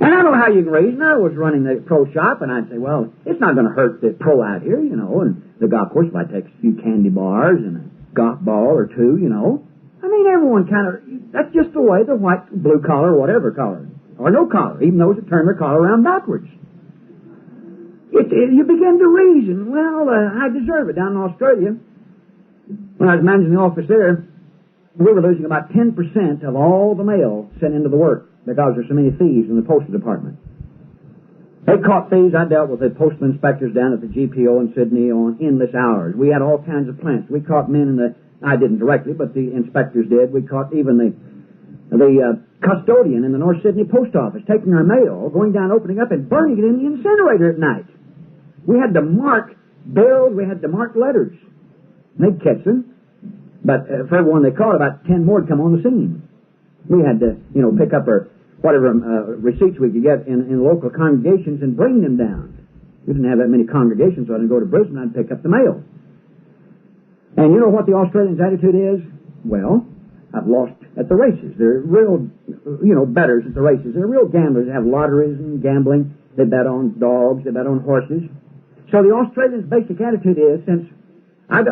And I don't know how you can reason. I was running the pro shop, and I'd say, well, it's not going to hurt the pro out here, you know. And the golf course, if I take a few candy bars and a golf ball or two, you know. I mean, everyone kind of, that's just the way the white, blue collar, whatever collar, or no collar, even those that turn their collar around backwards. You begin to reason, well, I deserve it. Down in Australia, when I was managing the office there, we were losing about 10% of all the mail sent into the work because there's so many thieves in the postal department. They caught thieves. I dealt with the postal inspectors down at the GPO in Sydney on endless hours. We had all kinds of plants. We caught men in the, I didn't directly, but the inspectors did. We caught even the custodian in the North Sydney post office taking our mail, going down, opening up, and burning it in the incinerator at night. We had to mark bills. We had to mark letters. They'd catch them. But for every one they caught, about 10 more would come on the scene. We had to, you know, pick up our whatever receipts we could get in local congregations and bring them down. We didn't have that many congregations, so I didn't go to Brisbane. I'd pick up the mail. And you know what the Australians' attitude is? Well, I've lost at the races. They're real, you know, bettors at the races. They're real gamblers. They have lotteries and gambling. They bet on dogs. They bet on horses. So the Australians' basic attitude is, since I've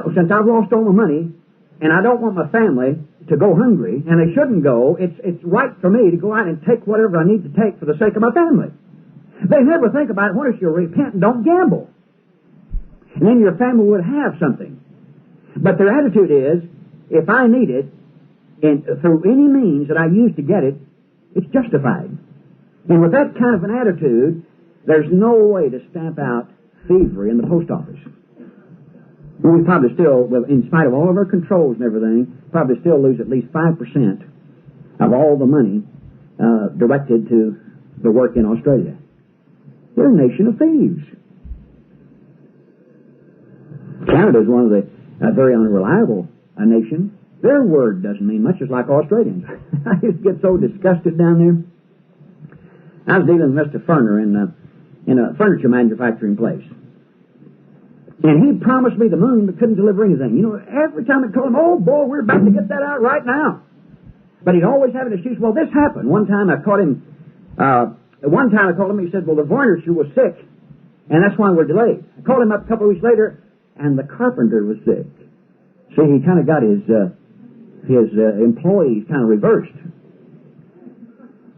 lost all my money, and I don't want my family to go hungry, and they shouldn't go, it's right for me to go out and take whatever I need to take for the sake of my family. They never think about, what if you repent and don't gamble? And then your family would have something. But their attitude is, if I need it, and through any means that I use to get it, it's justified. And with that kind of an attitude, there's no way to stamp out thievery in the post office. We probably still, in spite of all of our controls and everything, probably still lose at least 5% of all the money directed to the work in Australia. They're a nation of thieves. Canada is one of the very unreliable nation. Their word doesn't mean much, just like Australians. I just get so disgusted down there. I was dealing with Mr. Ferner in a furniture manufacturing place. And he promised me the moon but couldn't deliver anything. You know, every time I told him, oh boy, we're about to get that out right now. But he'd always have an excuse, well, this happened. One time I caught him, I called him, he said, well, the varnisher was sick, and that's why we're delayed. I called him up a couple of weeks later, and the carpenter was sick. See, he kind of got his employees kind of reversed.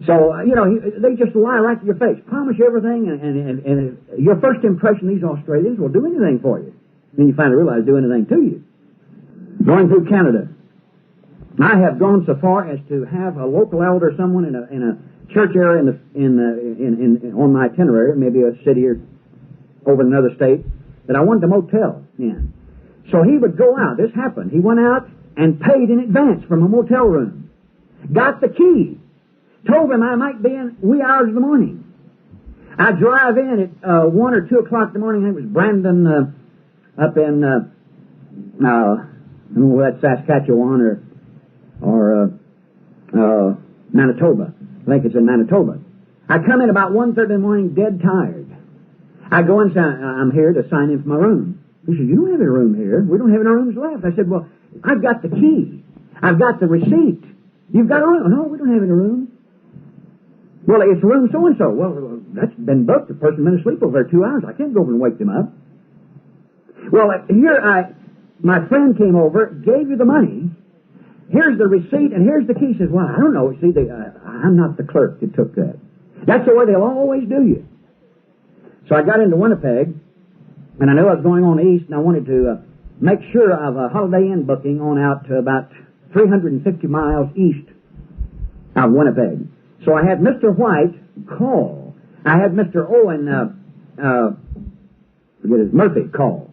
So, you know, they just lie right to your face. Promise you everything, and your first impression, these Australians will do anything for you. Then you finally realize do anything to you. Going through Canada, I have gone so far as to have a local elder, someone in a church area on my itinerary, maybe a city or over in another state, that I wanted a motel in. So he would go out. This happened. He went out and paid in advance from a motel room. Got the key. Told him I might be in wee hours of the morning. I drive in at 1 or 2 o'clock in the morning. I think it was Brandon up in I don't know whether that's Saskatchewan or Manitoba. I think it's in Manitoba. I come in about 1:30 in the morning, dead tired. I go and say, I'm here to sign in for my room. He said, you don't have any room here. We don't have any rooms left. I said, well, I've got the key. I've got the receipt. You've got a room. No, we don't have any room. Well, it's room so-and-so. Well, that's been booked. The person's been asleep over there 2 hours. I can't go over and wake them up. Well, my friend came over, gave you the money. Here's the receipt, and here's the key. He says, well, I don't know. See, I'm not the clerk that took that. That's the way they'll always do you. So I got into Winnipeg, and I knew I was going on east, and I wanted to make sure of a Holiday Inn booking on out to about 350 miles east of Winnipeg. So I had Mr. White call. I had Mr. Owen, Murphy call.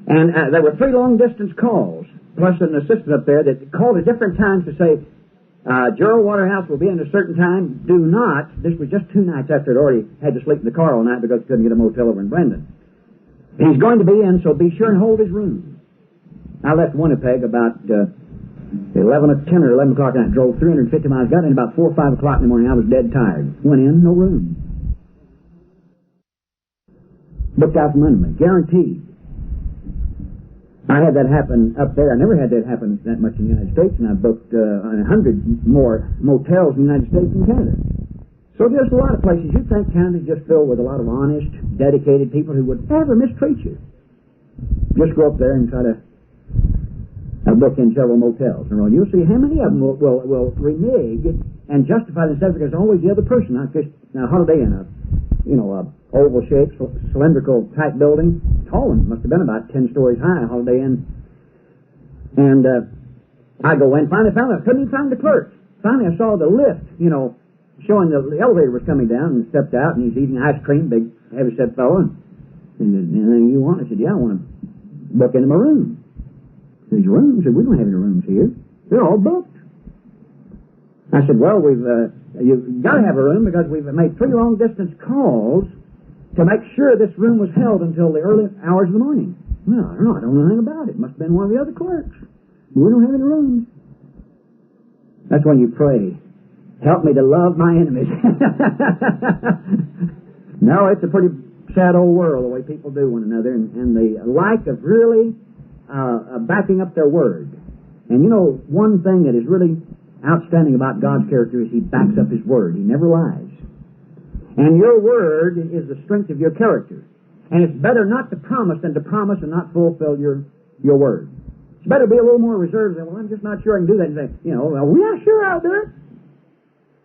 And there were 3 long-distance calls, plus an assistant up there that called at different times to say, Gerald Waterhouse will be in a certain time. Do not. This was just 2 nights after I'd already had to sleep in the car all night because I couldn't get a motel over in Brandon. He's going to be in, so be sure and hold his room. I left Winnipeg about 10 or 11 o'clock at night, drove 350 miles, got in about 4 or 5 o'clock in the morning. I was dead tired. Went in, no room. Booked out from under me, guaranteed. I had that happen up there. I never had that happen that much in the United States, and I booked 100 more motels in the United States and Canada. So there's a lot of places. You'd think Canada's just filled with a lot of honest, dedicated people who would never mistreat you. Just go up there and try to book in several motels. And you'll see how many of them will renege and justify themselves because there's always the other person. Not just now Holiday Inn, a oval-shaped, cylindrical type building. Tall one, must have been about 10 stories high, Holiday Inn. And I go in, finally found it. Couldn't even find the clerk. Finally I saw the lift, showing the elevator was coming down, and stepped out, and he's eating ice cream, big, heavy-set fellow. And anything you want? I said, yeah, I want to book into my room. He said, your room? I said, we don't have any rooms here. They're all booked. I said, well, you've got to have a room because we've made 3 long-distance calls to make sure this room was held until the early hours of the morning. Well, I don't know. I don't know anything about it. It must have been one of the other clerks. We don't have any rooms. That's when you pray, help me to love my enemies. No, it's a pretty sad old world, the way people do one another, and the lack of really backing up their word. And one thing that is really outstanding about God's character is He backs up His word. He never lies. And your word is the strength of your character. And it's better not to promise than to promise and not fulfill your word. It's better be a little more reserved than, well, I'm just not sure I can do that. And say, well, yeah, sure, I'll do it.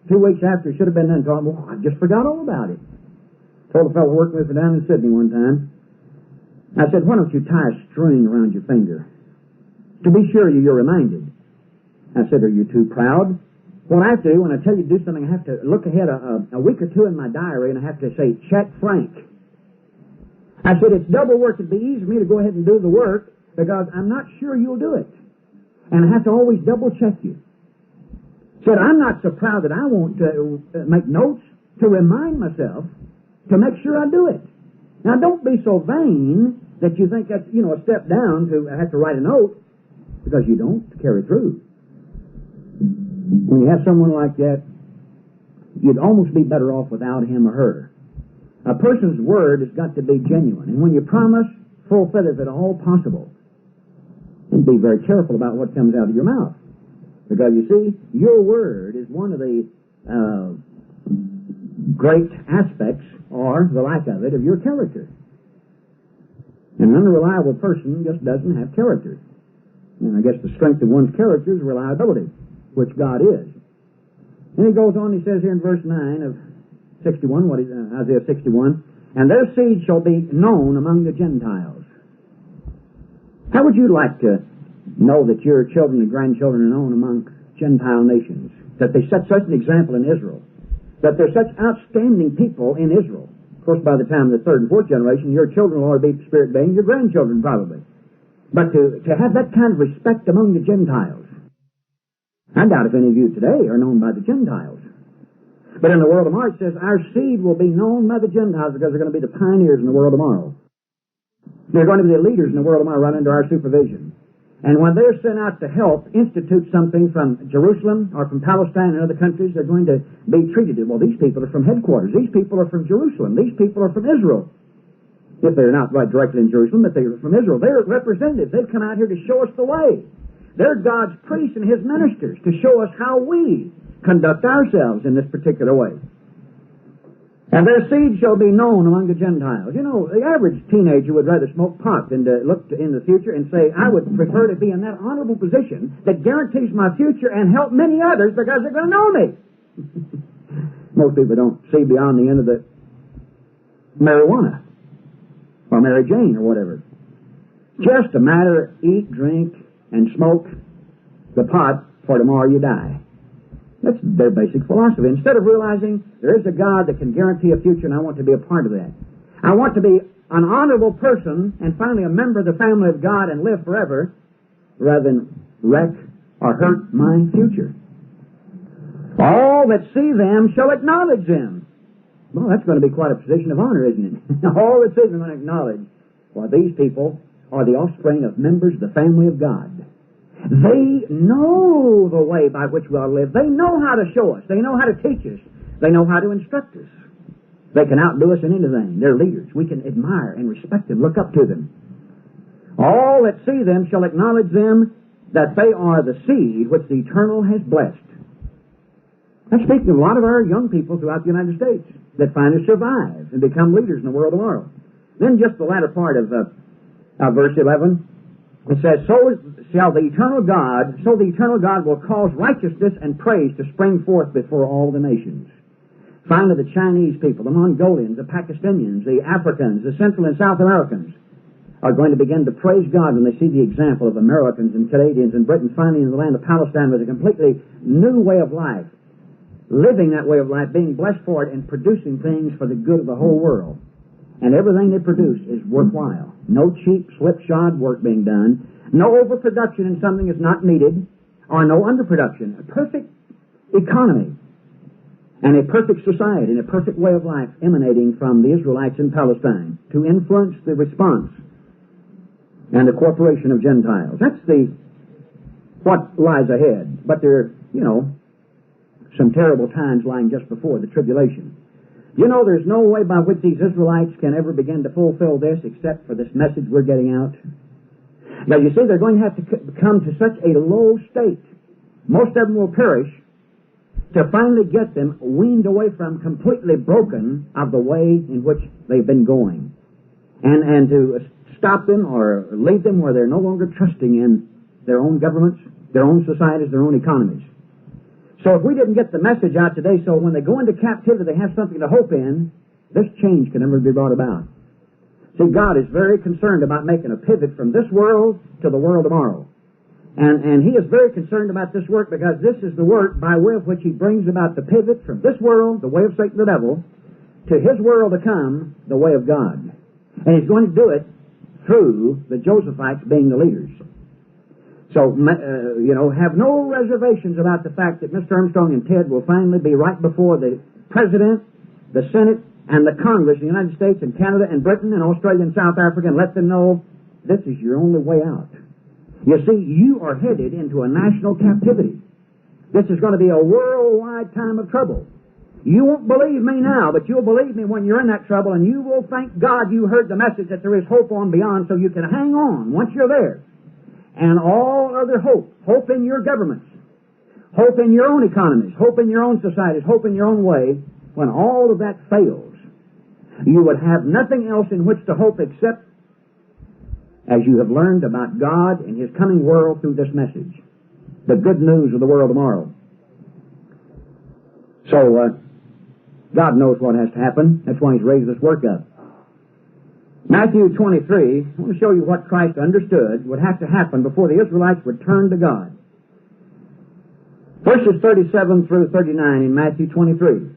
2 weeks after, it should have been done. Well, I just forgot all about it. Told a fellow working with me down in Sydney one time. I said, why don't you tie a string around your finger? To be sure you're reminded. I said, are you too proud? What I have to do, when I tell you to do something, I have to look ahead a week or 2 in my diary, and I have to say, check Frank. I said, it's double work. It'd be easy for me to go ahead and do the work because I'm not sure you'll do it. And I have to always double check you. Said, I'm not so proud that I won't make notes to remind myself to make sure I do it. Now, don't be so vain that you think that's, a step down to have to write a note because you don't carry through. When you have someone like that, you'd almost be better off without him or her. A person's word has got to be genuine. And when you promise, fulfill it at all possible. And be very careful about what comes out of your mouth. Because you see, your word is one of the great aspects, or the lack of it, of your character. An unreliable person just doesn't have character. And I guess the strength of one's character is reliability, which God is. And he goes on, he says here in verse 9 of 61, Isaiah 61, and their seed shall be known among the Gentiles. How would you like to know that your children and grandchildren are known among Gentile nations? That they set such an example in Israel. That they're such outstanding people in Israel. Of course, by the time of the 3rd and 4th generation, your children will already be spirit beings, your grandchildren probably. But to have that kind of respect among the Gentiles, I doubt if any of you today are known by the Gentiles. But in the world tomorrow, it says, our seed will be known by the Gentiles because they're going to be the pioneers in the world tomorrow. They're going to be the leaders in the world tomorrow right under our supervision. And when they're sent out to help institute something from Jerusalem or from Palestine and other countries, they're going to be treated as, well, these people are from headquarters. These people are from Jerusalem. These people are from Israel. If they're not right directly in Jerusalem, but they're from Israel. They're representatives. They've come out here to show us the way. They're God's priests and His ministers to show us how we conduct ourselves in this particular way. And their seed shall be known among the Gentiles. The average teenager would rather smoke pot than to look in the future and say, I would prefer to be in that honorable position that guarantees my future and help many others because they're going to know me. Most people don't see beyond the end of the marijuana or Mary Jane or whatever. Just a matter of eat, drink, and smoke the pot for tomorrow you die. That's their basic philosophy. Instead of realizing there is a God that can guarantee a future and I want to be a part of that. I want to be an honorable person and finally a member of the family of God and live forever rather than wreck or hurt my future. All that see them shall acknowledge them. Well, that's going to be quite a position of honor, isn't it? All that see them will acknowledge. Well, these people are the offspring of members of the family of God. They know the way by which we ought to live. They know how to show us. They know how to teach us. They know how to instruct us. They can outdo us in anything. They're leaders. We can admire and respect them, look up to them. All that see them shall acknowledge them that they are the seed which the Eternal has blessed. That's speaking of a lot of our young people throughout the United States that finally survive and become leaders in the world tomorrow. Then just the latter part of verse 11, it says, So the eternal God will cause righteousness and praise to spring forth before all the nations. Finally, the Chinese people, the Mongolians, the Pakistanians, the Africans, the Central and South Americans are going to begin to praise God when they see the example of Americans and Canadians and Britain finally in the land of Palestine with a completely new way of life, living that way of life, being blessed for it, and producing things for the good of the whole world. And everything they produce is worthwhile. No cheap, slipshod work being done. No overproduction in something that's not needed, or no underproduction. A perfect economy and a perfect society and a perfect way of life emanating from the Israelites in Palestine to influence the response and the corporation of Gentiles. That's what lies ahead. But there are, some terrible times lying just before the tribulation. There's no way by which these Israelites can ever begin to fulfill this except for this message we're getting out. Now, you see, they're going to have to come to such a low state. Most of them will perish to finally get them weaned away from, completely broken of the way in which they've been going. And to stop them or lead them where they're no longer trusting in their own governments, their own societies, their own economies. So if we didn't get the message out today, so when they go into captivity, they have something to hope in, this change can never be brought about. See, God is very concerned about making a pivot from this world to the world tomorrow. And He is very concerned about this work because this is the work by way of which He brings about the pivot from this world, the way of Satan the devil, to His world to come, the way of God. And He's going to do it through the Josephites being the leaders. So, have no reservations about the fact that Mr. Armstrong and Ted will finally be right before the President, the Senate, and the Congress in the United States and Canada and Britain and Australia and South Africa and let them know this is your only way out. You see, you are headed into a national captivity. This is going to be a worldwide time of trouble. You won't believe me now, but you'll believe me when you're in that trouble, and you will thank God you heard the message that there is hope on beyond so you can hang on once you're there. And all other hope in your governments, hope in your own economies, hope in your own societies, hope in your own way, when all of that fails, you would have nothing else in which to hope except as you have learned about God and His coming world through this message, the good news of the world tomorrow. So, God knows what has to happen. That's why He's raised this work up. Matthew 23, I want to show you what Christ understood would have to happen before the Israelites would turn to God. Verses 37 through 39 in Matthew 23.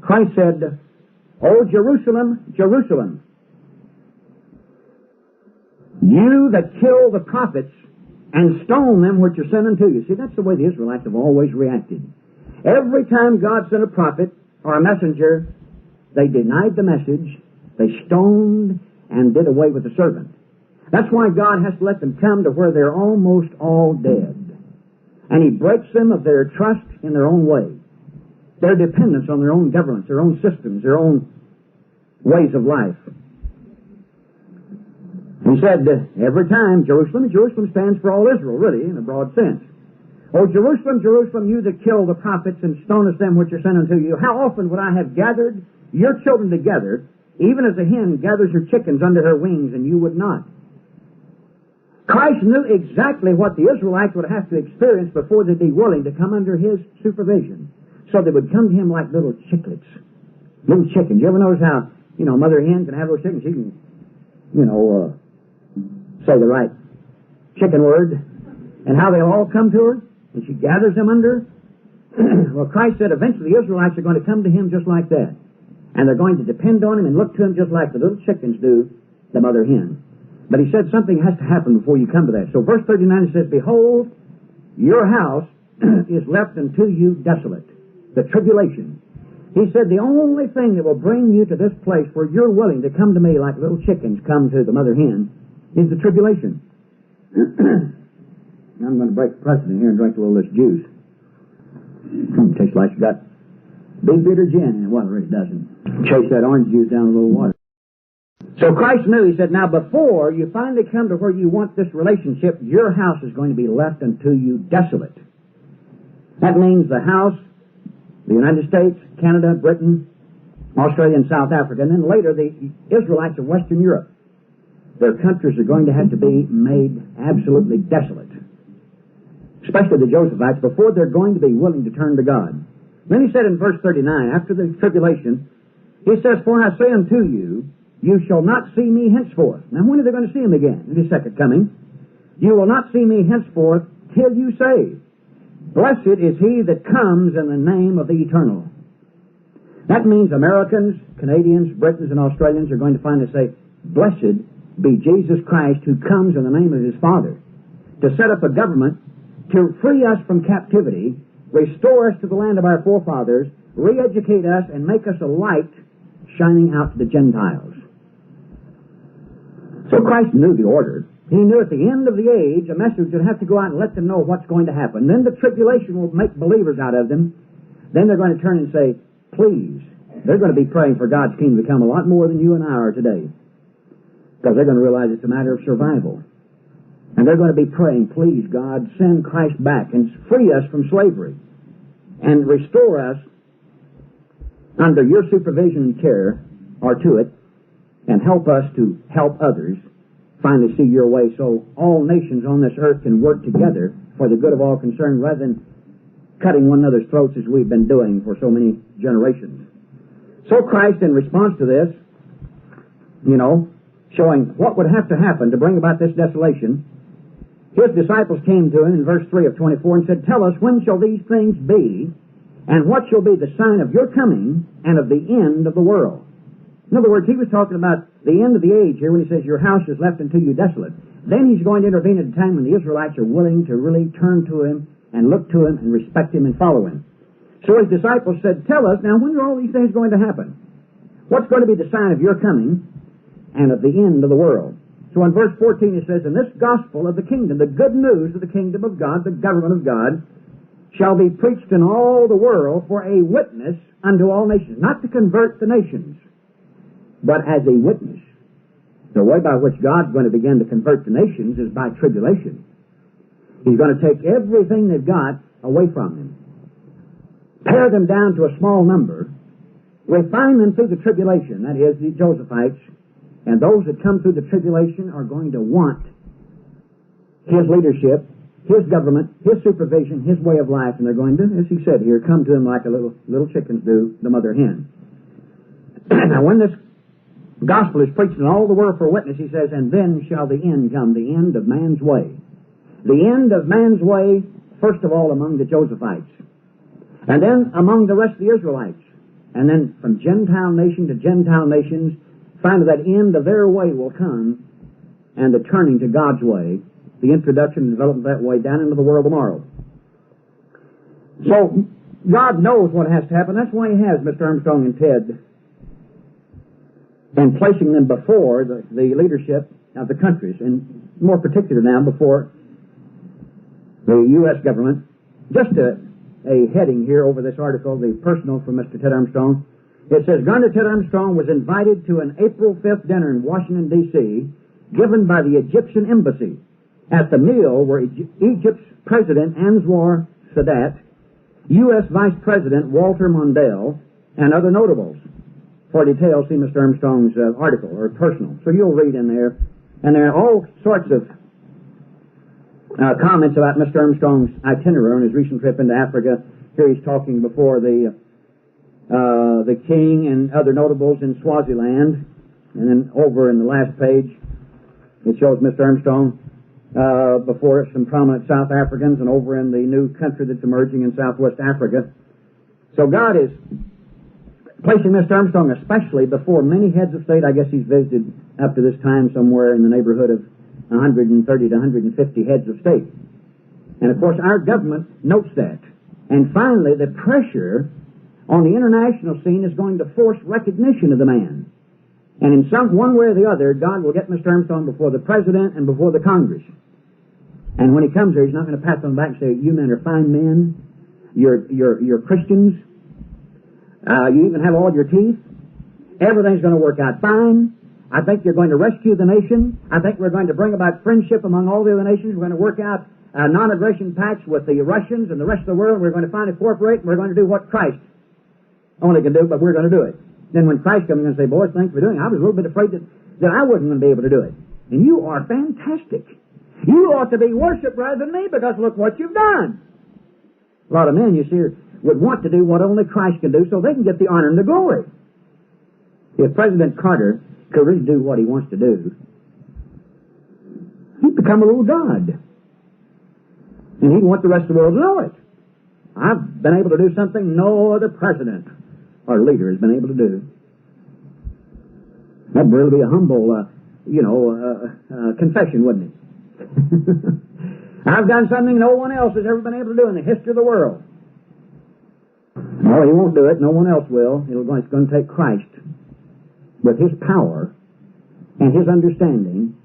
Christ said, O Jerusalem, Jerusalem, you that kill the prophets and stone them which are sent unto you. See, that's the way the Israelites have always reacted. Every time God sent a prophet or a messenger, they denied the message, they stoned and did away with the servant. That's why God has to let them come to where they're almost all dead. And He breaks them of their trust in their own way, their dependence on their own governments, their own systems, their own ways of life. He said, every time, Jerusalem, Jerusalem stands for all Israel, really, in a broad sense. O Jerusalem, Jerusalem, you that kill the prophets and stonest them which are sent unto you, how often would I have gathered your children together, even as a hen gathers her chickens under her wings, and you would not. Christ knew exactly what the Israelites would have to experience before they'd be willing to come under His supervision. So they would come to Him like little chicklets, little chickens. You ever notice how, mother hen can have those chickens? She can, say the right chicken word, and how they'll all come to her, and she gathers them under. Well, Christ said eventually the Israelites are going to come to Him just like that. And they're going to depend on Him and look to Him just like the little chickens do the mother hen. But He said something has to happen before you come to that. So verse 39 says, Behold, your house is left unto you desolate. The tribulation. He said the only thing that will bring you to this place where you're willing to come to me like little chickens come to the mother hen is the tribulation. I'm going to break precedent here and drink a little of this juice. Tastes like it's got big bitter gin in it. Well, it really doesn't. Chase that orange juice down a little water. So Christ knew, he said, now before you finally come to where you want this relationship, your house is going to be left unto you desolate. That means the house, the United States, Canada, Britain, Australia, and South Africa, and then later the Israelites of Western Europe. Their countries are going to have to be made absolutely desolate. Especially the Josephites, before they're going to be willing to turn to God. Then he said in verse 39, after the tribulation, he says, for I say unto you, you shall not see me henceforth. Now when are they going to see him again? In his second coming. You will not see me henceforth till you say, blessed is he that comes in the name of the Eternal. That means Americans, Canadians, Britons, and Australians are going to finally say, blessed be Jesus Christ who comes in the name of his Father to set up a government to free us from captivity, restore us to the land of our forefathers, re-educate us, and make us a light shining out to the Gentiles. So Christ knew the order. He knew at the end of the age, a message would have to go out and let them know what's going to happen. Then the tribulation will make believers out of them. Then they're going to turn and say, please. They're going to be praying for God's kingdom to come a lot more than you and I are today. Because they're going to realize it's a matter of survival. And they're going to be praying, please, God, send Christ back and free us from slavery and restore us under your supervision and care, or to it, and help us to help others finally see your way so all nations on this earth can work together for the good of all concerned rather than cutting one another's throats as we've been doing for so many generations. So Christ, in response to this, showing what would have to happen to bring about this desolation, his disciples came to him in verse 3 of 24 and said, tell us, when shall these things be, and what shall be the sign of your coming and of the end of the world? In other words, he was talking about the end of the age here when he says your house is left unto you desolate. Then he's going to intervene at a time when the Israelites are willing to really turn to him and look to him and respect him and follow him. So his disciples said, tell us, now when are all these things going to happen? What's going to be the sign of your coming and of the end of the world? So in verse 14 it says, and this gospel of the kingdom, the good news of the kingdom of God, the government of God, shall be preached in all the world for a witness unto all nations. Not to convert the nations, but as a witness. The way by which God's going to begin to convert the nations is by tribulation. He's going to take everything they've got away from them, pare them down to a small number, refine them through the tribulation, that is, the Josephites, and those that come through the tribulation are going to want his leadership, his government, his supervision, his way of life, and they're going to, as he said here, come to him like a little chickens do the mother hen. Now when this gospel is preached in all the world for a witness, he says, and then shall the end come, the end of man's way. The end of man's way, first of all, among the Josephites, and then among the rest of the Israelites, and then from Gentile nation to Gentile nations, finally that end of their way will come, and the turning to God's way, the introduction and development of that way down into the world tomorrow. So, God knows what has to happen. That's why he has Mr. Armstrong and Ted and placing them before the leadership of the countries, and more particular now before the U.S. government. Just a heading here over this article, the personal from Mr. Ted Armstrong. It says, Governor Ted Armstrong was invited to an April 5th dinner in Washington, D.C., given by the Egyptian embassy. At the meal were Egypt's President Anwar Sadat, U.S. Vice President Walter Mondale, and other notables. For details, see Mr. Armstrong's article, or personal. So you'll read in there. And there are all sorts of comments about Mr. Armstrong's itinerary on his recent trip into Africa. Here he's talking before the king and other notables in Swaziland. And then over in the last page, it shows Mr. Armstrong before some prominent South Africans and over in the new country that's emerging in Southwest Africa. So God is placing Mr. Armstrong especially before many heads of state. I guess he's visited up to this time somewhere in the neighborhood of 130 to 150 heads of state. And of course our government notes that. And finally the pressure on the international scene is going to force recognition of the man. And in one way or the other, God will get Mr. Armstrong before the President and before the Congress. And when he comes here, he's not going to pat them back and say, you men are fine men, you're Christians, you even have all your teeth, everything's going to work out fine, I think you're going to rescue the nation. I think we're going to bring about friendship among all the other nations. We're going to work out non-aggression pacts with the Russians and the rest of the world. We're going to finally cooperate, and we're going to do what Christ only can do, but we're going to do it. Then when Christ comes, you're going to say, boys, thanks for doing it. I was a little bit afraid that I wasn't going to be able to do it. And you are fantastic. You ought to be worshipped rather than me, because look what you've done. A lot of men, you see, would want to do what only Christ can do so they can get the honor and the glory. If President Carter could really do what he wants to do, he'd become a little god. And he'd want the rest of the world to know it. I've been able to do something no other president or leader has been able to do. That'd really be a humble, confession, wouldn't it? I've done something no one else has ever been able to do in the history of the world. No, he won't do it. No one else will. It's going to take Christ with His power and His understanding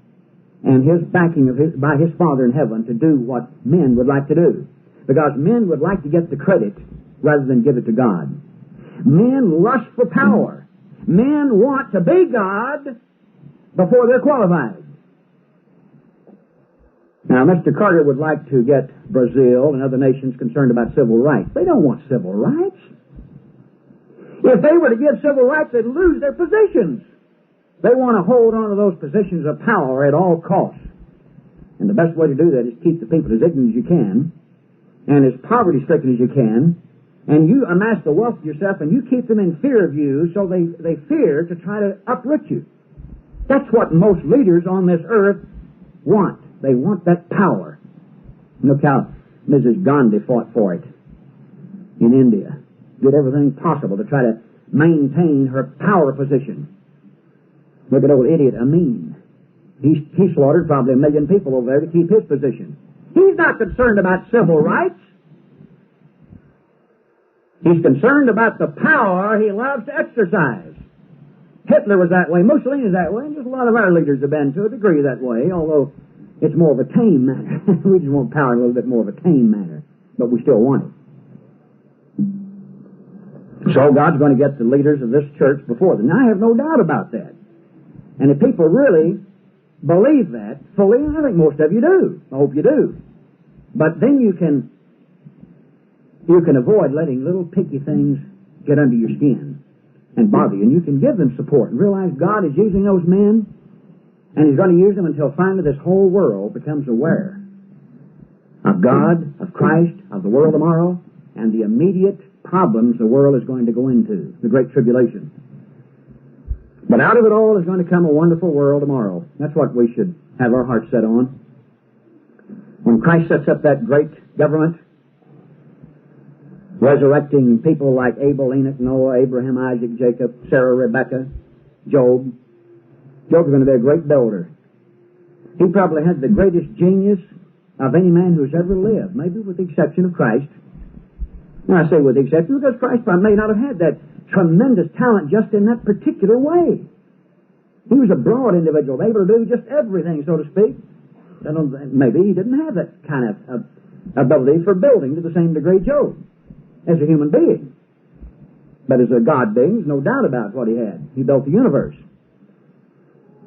and His backing by His Father in heaven to do what men would like to do. Because men would like to get the credit rather than give it to God. Men lust for power. Men want to be God before they're qualified. Now, Mr. Carter would like to get Brazil and other nations concerned about civil rights. They don't want civil rights. If they were to give civil rights, they'd lose their positions. They want to hold on to those positions of power at all costs. And the best way to do that is keep the people as ignorant as you can and as poverty-stricken as you can, and you amass the wealth of yourself, and you keep them in fear of you, so they fear to try to uproot you. That's what most leaders on this earth want. They want that power. Look how Mrs. Gandhi fought for it in India. Did everything possible to try to maintain her power position. Look at old idiot Amin. He slaughtered probably 1 million people over there to keep his position. He's not concerned about civil rights. He's concerned about the power he loves to exercise. Hitler was that way. Mussolini is that way. And just a lot of our leaders have been to a degree that way, although it's more of a tame matter. We just want power in a little bit more of a tame manner. But we still want it. So God's going to get the leaders of this church before them. Now, I have no doubt about that. And if people really believe that fully, I think most of you do. I hope you do. But then you can avoid letting little picky things get under your skin and bother you. And you can give them support and realize God is using those men, and He's going to use them until finally this whole world becomes aware of God, of Christ, of the world tomorrow, and the immediate problems the world is going to go into, the Great Tribulation. But out of it all is going to come a wonderful world tomorrow. That's what we should have our hearts set on. When Christ sets up that great government, resurrecting people like Abel, Enoch, Noah, Abraham, Isaac, Jacob, Sarah, Rebecca, Job. Job's going to be a great builder. He probably had the greatest genius of any man who's ever lived, maybe with the exception of Christ. Now, I say with the exception because Christ may not have had that tremendous talent just in that particular way. He was a broad individual, able to do just everything, so to speak. Maybe he didn't have that kind of ability for building to the same degree Job as a human being. But as a God being, there's no doubt about what he had. He built the universe.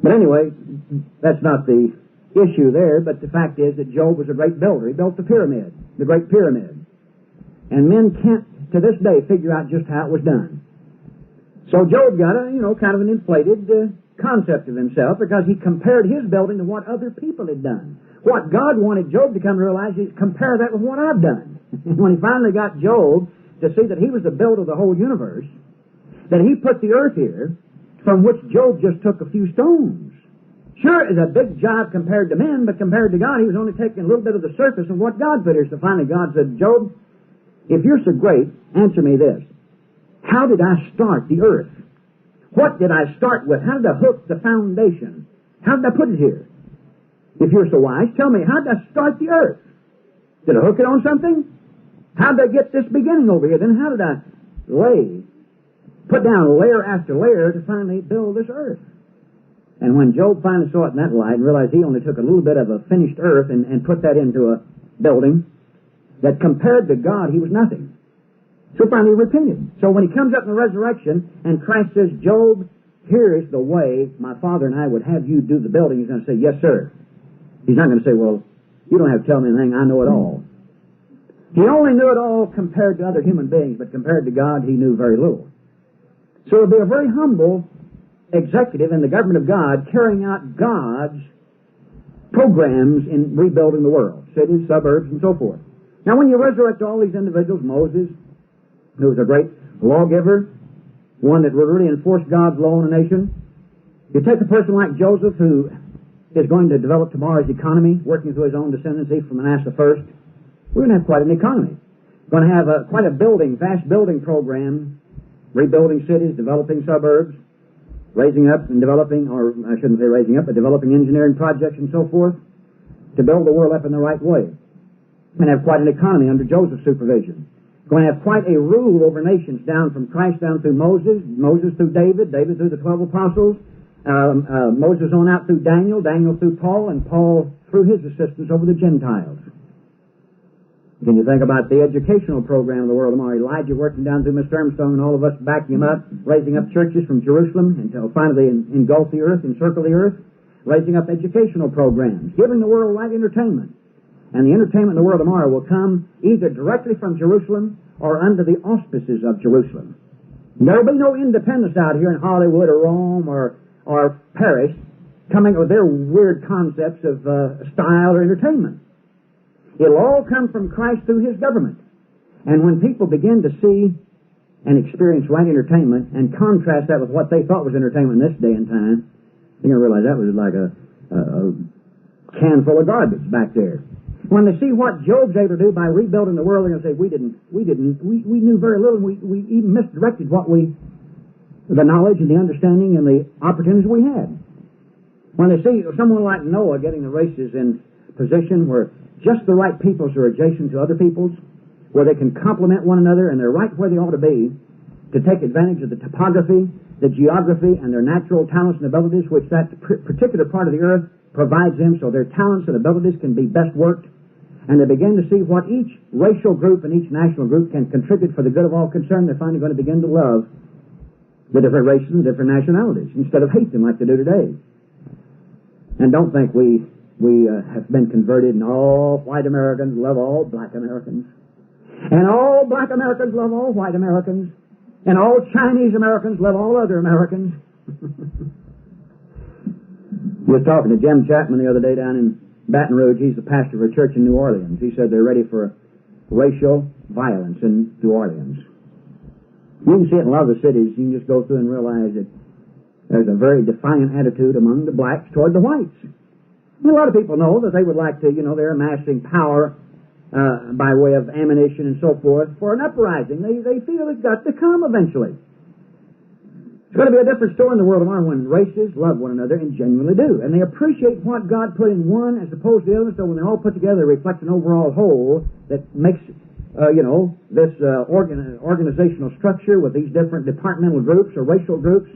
But anyway, that's not the issue there, but the fact is that Job was a great builder. He built the pyramid, the Great Pyramid. And men can't, to this day, figure out just how it was done. So Job got kind of an inflated concept of himself because he compared his building to what other people had done. What God wanted Job to come to realize is compare that with what I've done. When he finally got Job to see that he was the builder of the whole universe, that he put the earth here, from which Job just took a few stones. Sure, it's a big job compared to men, but compared to God, he was only taking a little bit of the surface of what God put here. So finally God said, Job, if you're so great, answer me this. How did I start the earth? What did I start with? How did I hook the foundation? How did I put it here? If you're so wise, tell me, how did I start the earth? Did I hook it on something? How did I get this beginning over here? Then how did I put down layer after layer to finally build this earth? And when Job finally saw it in that light and realized he only took a little bit of a finished earth and put that into a building, that compared to God, he was nothing. So finally he repented. So when he comes up in the resurrection and Christ says, Job, here is the way my father and I would have you do the building, he's going to say, yes, sir. He's not going to say, well, you don't have to tell me anything, I know it all. He only knew it all compared to other human beings, but compared to God, he knew very little. So it would be a very humble executive in the government of God carrying out God's programs in rebuilding the world, cities, suburbs, and so forth. Now, when you resurrect all these individuals, Moses, who was a great lawgiver, one that would really enforce God's law in a nation, you take a person like Joseph, who is going to develop tomorrow's economy, working through his own descendancy from Manasseh first, we're going to have quite an economy. We're going to have quite a vast building program, rebuilding cities, developing suburbs, raising up and developing, or I shouldn't say raising up, but developing engineering projects and so forth to build the world up in the right way. We're going to have quite an economy under Joseph's supervision. We're going to have quite a rule over nations, down from Christ down through Moses, Moses through David, David through the 12 apostles, Moses on out through Daniel, Daniel through Paul, and Paul through his assistants over the Gentiles. Can you think about the educational program of the world tomorrow? Elijah working down through Mr. Armstrong and all of us backing him up, raising up churches from Jerusalem until finally engulf the earth, encircle the earth, raising up educational programs, giving the world right entertainment. And the entertainment in the world tomorrow will come either directly from Jerusalem or under the auspices of Jerusalem. There will be no independence out here in Hollywood or Rome or Paris coming with their weird concepts of style or entertainment. It'll all come from Christ through His government. And when people begin to see and experience right entertainment and contrast that with what they thought was entertainment in this day and time, they're going to realize that was like a can full of garbage back there. When they see what Job's able to do by rebuilding the world, they're going to say, we knew very little, and we even misdirected the knowledge and the understanding and the opportunities we had. When they see someone like Noah getting the races in position where just the right peoples are adjacent to other peoples, where they can complement one another and they're right where they ought to be to take advantage of the topography, the geography, and their natural talents and abilities, which that particular part of the earth provides them, so their talents and abilities can be best worked. And they begin to see what each racial group and each national group can contribute for the good of all concerned. They're finally going to begin to love the different races and different nationalities instead of hate them like they do today. And don't think we have been converted and all white Americans love all black Americans. And all black Americans love all white Americans. And all Chinese Americans love all other Americans. I was talking to Jim Chapman the other day down in Baton Rouge. He's the pastor of a church in New Orleans. He said they're ready for racial violence in New Orleans. You can see it in a lot of the cities. You can just go through and realize that there's a very defiant attitude among the blacks toward the whites. And a lot of people know that they would like to, they're amassing power by way of ammunition and so forth for an uprising. They feel it's got to come eventually. It's going to be a different story in the world tomorrow when races love one another and genuinely do. And they appreciate what God put in one as opposed to the other, so when they all put together, they reflect an overall whole that makes, this organizational structure with these different departmental groups or racial groups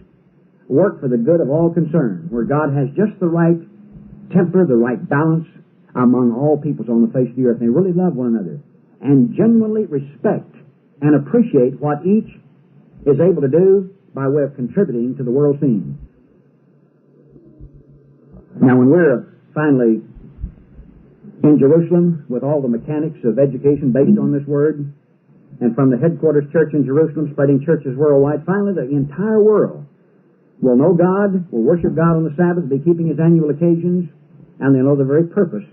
work for the good of all concerned, where God has just the right temper, the right balance among all peoples on the face of the earth. They really love one another and genuinely respect and appreciate what each is able to do by way of contributing to the world scene. Now, when we're finally in Jerusalem with all the mechanics of education based on this Word, and from the headquarters church in Jerusalem spreading churches worldwide, finally the entire world will know God, will worship God on the Sabbath, be keeping His annual occasions, and they'll know the very purpose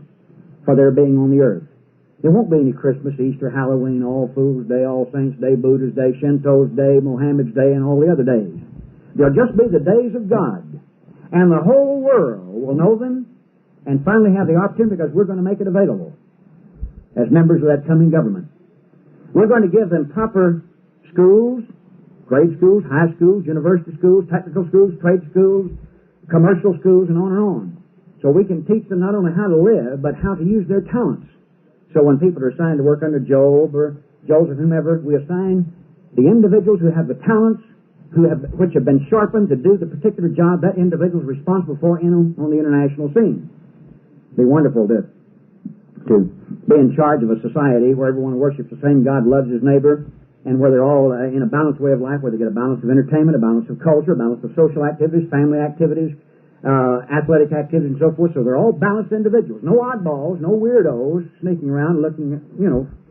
for their being on the earth. There won't be any Christmas, Easter, Halloween, All Fools' Day, All Saints' Day, Buddha's Day, Shinto's Day, Mohammed's Day, and all the other days. They'll just be the days of God. And the whole world will know them and finally have the opportunity, because we're going to make it available as members of that coming government. We're going to give them proper schools, grade schools, high schools, university schools, technical schools, trade schools, commercial schools, and on. So we can teach them not only how to live, but how to use their talents. So when people are assigned to work under Job or Joseph, whomever, we assign the individuals who have the talents, which have been sharpened to do the particular job that individual is responsible for on the international scene. It'd be wonderful to be in charge of a society where everyone worships the same God, loves his neighbor, and where they're all in a balanced way of life, where they get a balance of entertainment, a balance of culture, a balance of social activities, family activities, athletic activities, and so forth. So they're all balanced individuals. No oddballs, no weirdos sneaking around looking,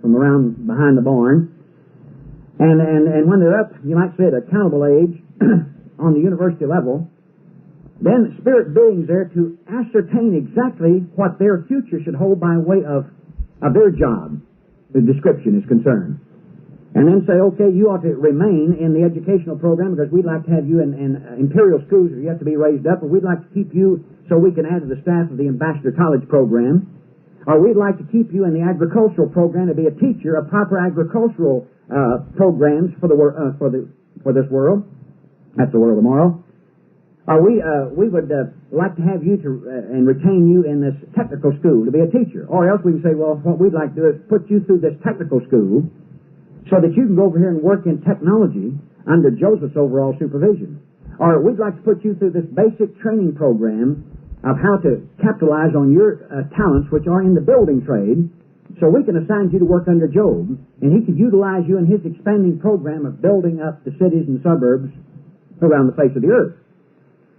from around behind the barn. And when they're up, you might say at accountable age, on the university level, then spirit beings there to ascertain exactly what their future should hold by way of their job, the description is concerned. And then say, okay, you ought to remain in the educational program because we'd like to have you in imperial schools where you have to be raised up, or we'd like to keep you so we can add to the staff of the ambassador college program, or we'd like to keep you in the agricultural program to be a teacher of proper agricultural programs for this world. That's the world tomorrow. Or we would like to have you and retain you in this technical school to be a teacher. Or else we can say, well, what we'd like to do is put you through this technical school so that you can go over here and work in technology under Joseph's overall supervision. Or we'd like to put you through this basic training program of how to capitalize on your talents which are in the building trade, so we can assign you to work under Job, and he could utilize you in his expanding program of building up the cities and suburbs around the face of the earth.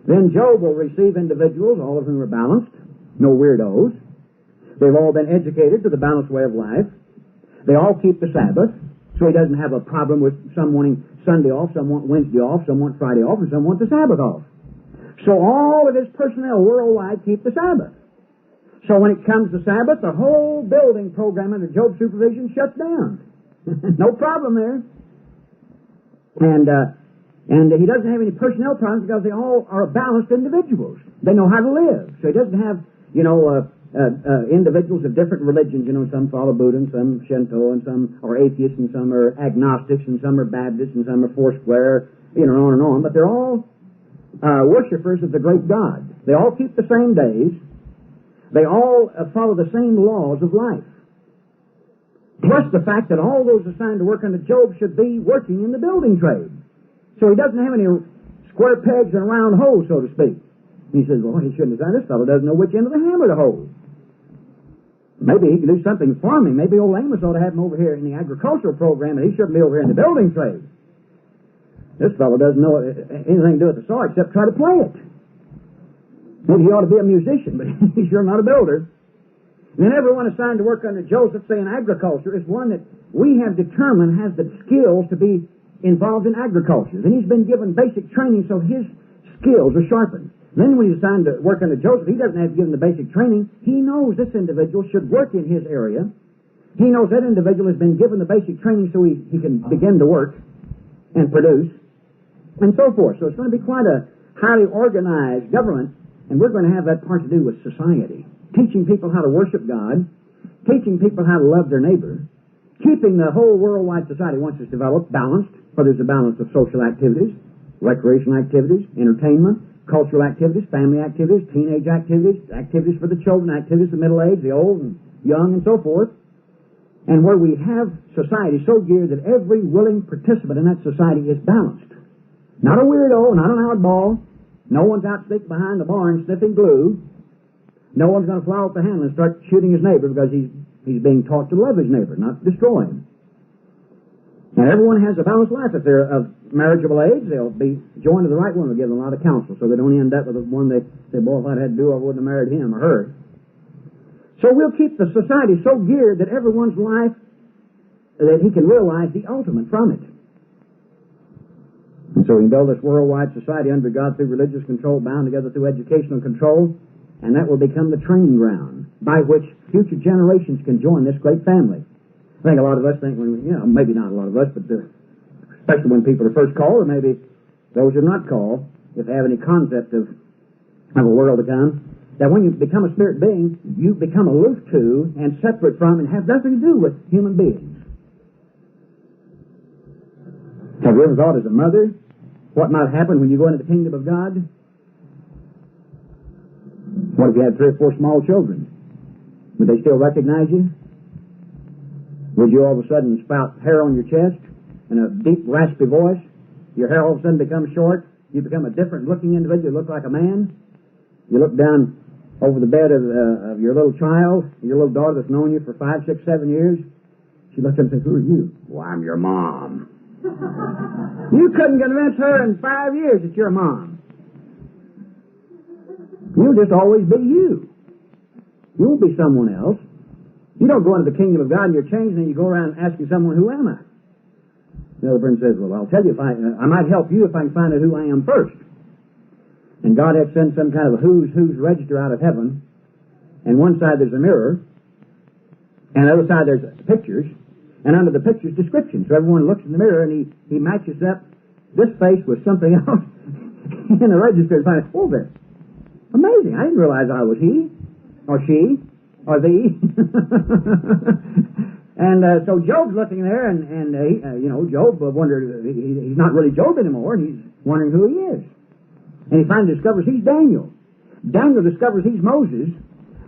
Then Job will receive individuals, all of whom are balanced, no weirdos. They've all been educated to the balanced way of life. They all keep the Sabbath, so he doesn't have a problem with some wanting Sunday off, some want Wednesday off, some want Friday off, and some want the Sabbath off. So all of his personnel worldwide keep the Sabbath. So when it comes to Sabbath, the whole building program under Job's supervision shuts down. No problem there. And he doesn't have any personnel problems because they all are balanced individuals. They know how to live. So he doesn't have, individuals of different religions. Some follow Buddha, and some Shinto, and some are atheists, and some are agnostics, and some are Baptists, and some are Foursquare, on and on. But they're all worshippers of the great God. They all keep the same days. They all follow the same laws of life. Plus the fact that all those assigned to work under Job should be working in the building trade. So he doesn't have any square pegs and round holes, so to speak. He says, well, he shouldn't have done this. Fellow doesn't know which end of the hammer to hold. Maybe he can do something farming. Maybe old Amos ought to have him over here in the agricultural program, and he shouldn't be over here in the building trade. This fellow doesn't know anything to do with the saw except try to play it. Maybe he ought to be a musician, but he's sure not a builder. And then everyone assigned to work under Joseph, say in agriculture, is one that we have determined has the skills to be involved in agriculture. Then he's been given basic training so his skills are sharpened. Then when he's assigned to work under Joseph, he doesn't have to give him the basic training. He knows this individual should work in his area. He knows that individual has been given the basic training so he can begin to work and produce, and so forth. So it's going to be quite a highly organized government, and we're going to have that part to do with society. Teaching people how to worship God, teaching people how to love their neighbor, keeping the whole worldwide society, once it's developed, balanced, where there's a balance of social activities, recreational activities, entertainment, cultural activities, family activities, teenage activities, activities for the children, activities for the middle age, the old and young, and so forth. And where we have society so geared that every willing participant in that society is balanced. Not a weirdo, not an oddball. No one's out sick behind the barn sniffing glue. No one's going to fly off the handle and start shooting his neighbor because he's being taught to love his neighbor, not destroy him. Now, everyone has a balanced life. If they're of marriageable age, they'll be joined to the right one. They'll give them a lot of counsel so they don't end up with the one they say, boy, if I'd had to do, I wouldn't have married him or her. So we'll keep the society so geared that everyone's life, that he can realize the ultimate from it. And so we can build this worldwide society under God through religious control, bound together through educational control, and that will become the training ground by which future generations can join this great family. I think a lot of us think, maybe not a lot of us, but especially when people are first called, or maybe those who are not called, if they have any concept of a world to come, that when you become a spirit being, you become aloof to and separate from and have nothing to do with human beings. Have you ever thought as a mother what might happen when you go into the kingdom of God? What if you had 3 or 4 small children? Would they still recognize you? Would you all of a sudden spout hair on your chest and a deep, raspy voice? Your hair all of a sudden becomes short. You become a different looking individual. You look like a man. You look down over the bed of your little child, your little daughter that's known you for 5, 6, 7 years. She looked at him and said, "Who are you?" "Well, I'm your mom." You couldn't convince her in 5 years that you're mom. You'll just always be you. You won't be someone else. You don't go into the kingdom of God and you're changed, and then you go around asking someone, "Who am I?" The other friend says, "Well, I'll tell you if I might help you if I can find out who I am first." And God had sent some kind of a who's register out of heaven. And one side there's a mirror, and the other side there's pictures, and under the pictures descriptions. So everyone looks in the mirror and he matches up this face with something else in the register and finds, "Oh, there. Amazing. I didn't realize I was he, or she, or thee." And so Job's looking there, and Job wondered, he's not really Job anymore, and he's wondering who he is. And he finally discovers he's Daniel. Daniel discovers he's Moses.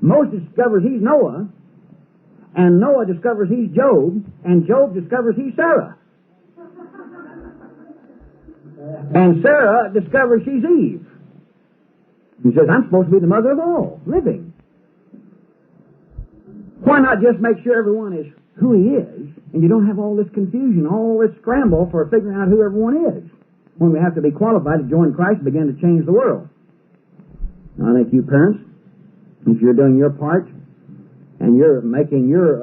Moses discovers he's Noah. And Noah discovers he's Job. And Job discovers he's Sarah. And Sarah discovers she's Eve. He says, "I'm supposed to be the mother of all living." Why not just make sure everyone is who he is, and you don't have all this confusion, all this scramble for figuring out who everyone is, when we have to be qualified to join Christ and begin to change the world? I think you parents, if you're doing your part, and you're making your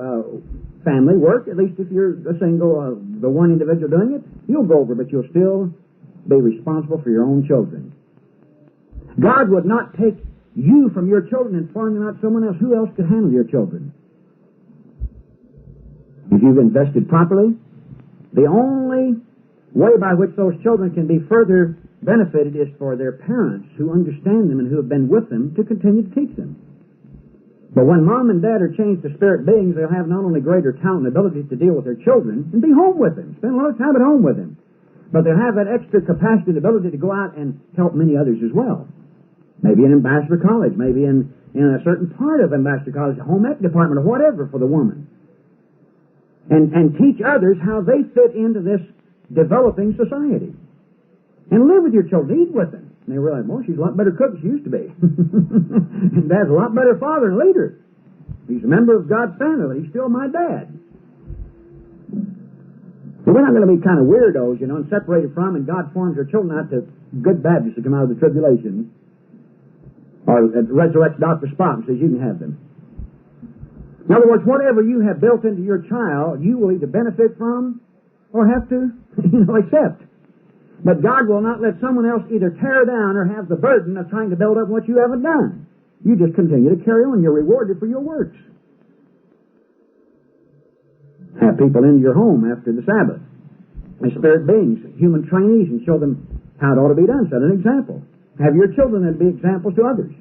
family work, at least if you're the single, the one individual doing it, you'll go over, but you'll still be responsible for your own children. God would not take you from your children and farm them out to someone else. Who else could handle your children? If you've invested properly, the only way by which those children can be further benefited is for their parents who understand them and who have been with them to continue to teach them. But when mom and dad are changed to spirit beings, they'll have not only greater talent and ability to deal with their children and be home with them, spend a lot of time at home with them, but they'll have that extra capacity and ability to go out and help many others as well. Maybe in Ambassador College, maybe in a certain part of Ambassador College, home ec department, or whatever for the woman. And teach others how they fit into this developing society. And live with your children, eat with them. And they realize, well, she's a lot better cook than she used to be. And Dad's a lot better father and leader. He's a member of God's family, but he's still my dad. So we're not going to be kind of weirdos, and separated from, and God forms our children out to good Baptists to come out of the tribulation. Or resurrects Dr. Spock and says, "You can have them." In other words, whatever you have built into your child, you will either benefit from or have to, accept. But God will not let someone else either tear down or have the burden of trying to build up what you haven't done. You just continue to carry on. You're rewarded for your works. Have people into your home after the Sabbath as spirit beings, human trainees, and show them how it ought to be done. Set an example. Have your children then be examples to others,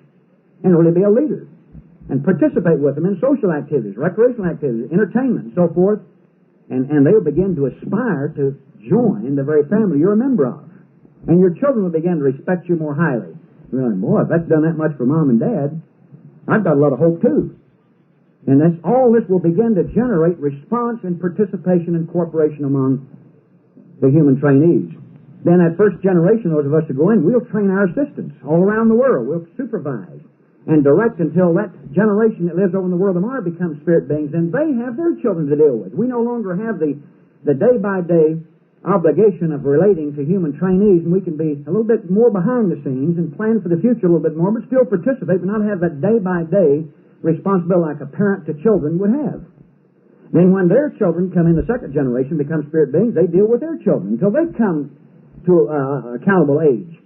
and really be a leader, and participate with them in social activities, recreational activities, entertainment, and so forth, and they will begin to aspire to join the very family you're a member of. And your children will begin to respect you more highly. You're like, boy, if that's done that much for mom and dad, I've got a lot of hope too. And all this will begin to generate response and participation and cooperation among the human trainees. Then that first generation, those of us who go in, we'll train our assistants all around the world. We'll supervise and direct until that generation that lives over in the world tomorrow becomes spirit beings, and they have their children to deal with. We no longer have the day-by-day obligation of relating to human trainees, and we can be a little bit more behind the scenes and plan for the future a little bit more, but still participate, but not have that day-by-day responsibility like a parent to children would have. Then when their children come in, the second generation, become spirit beings, they deal with their children until they come to accountable age.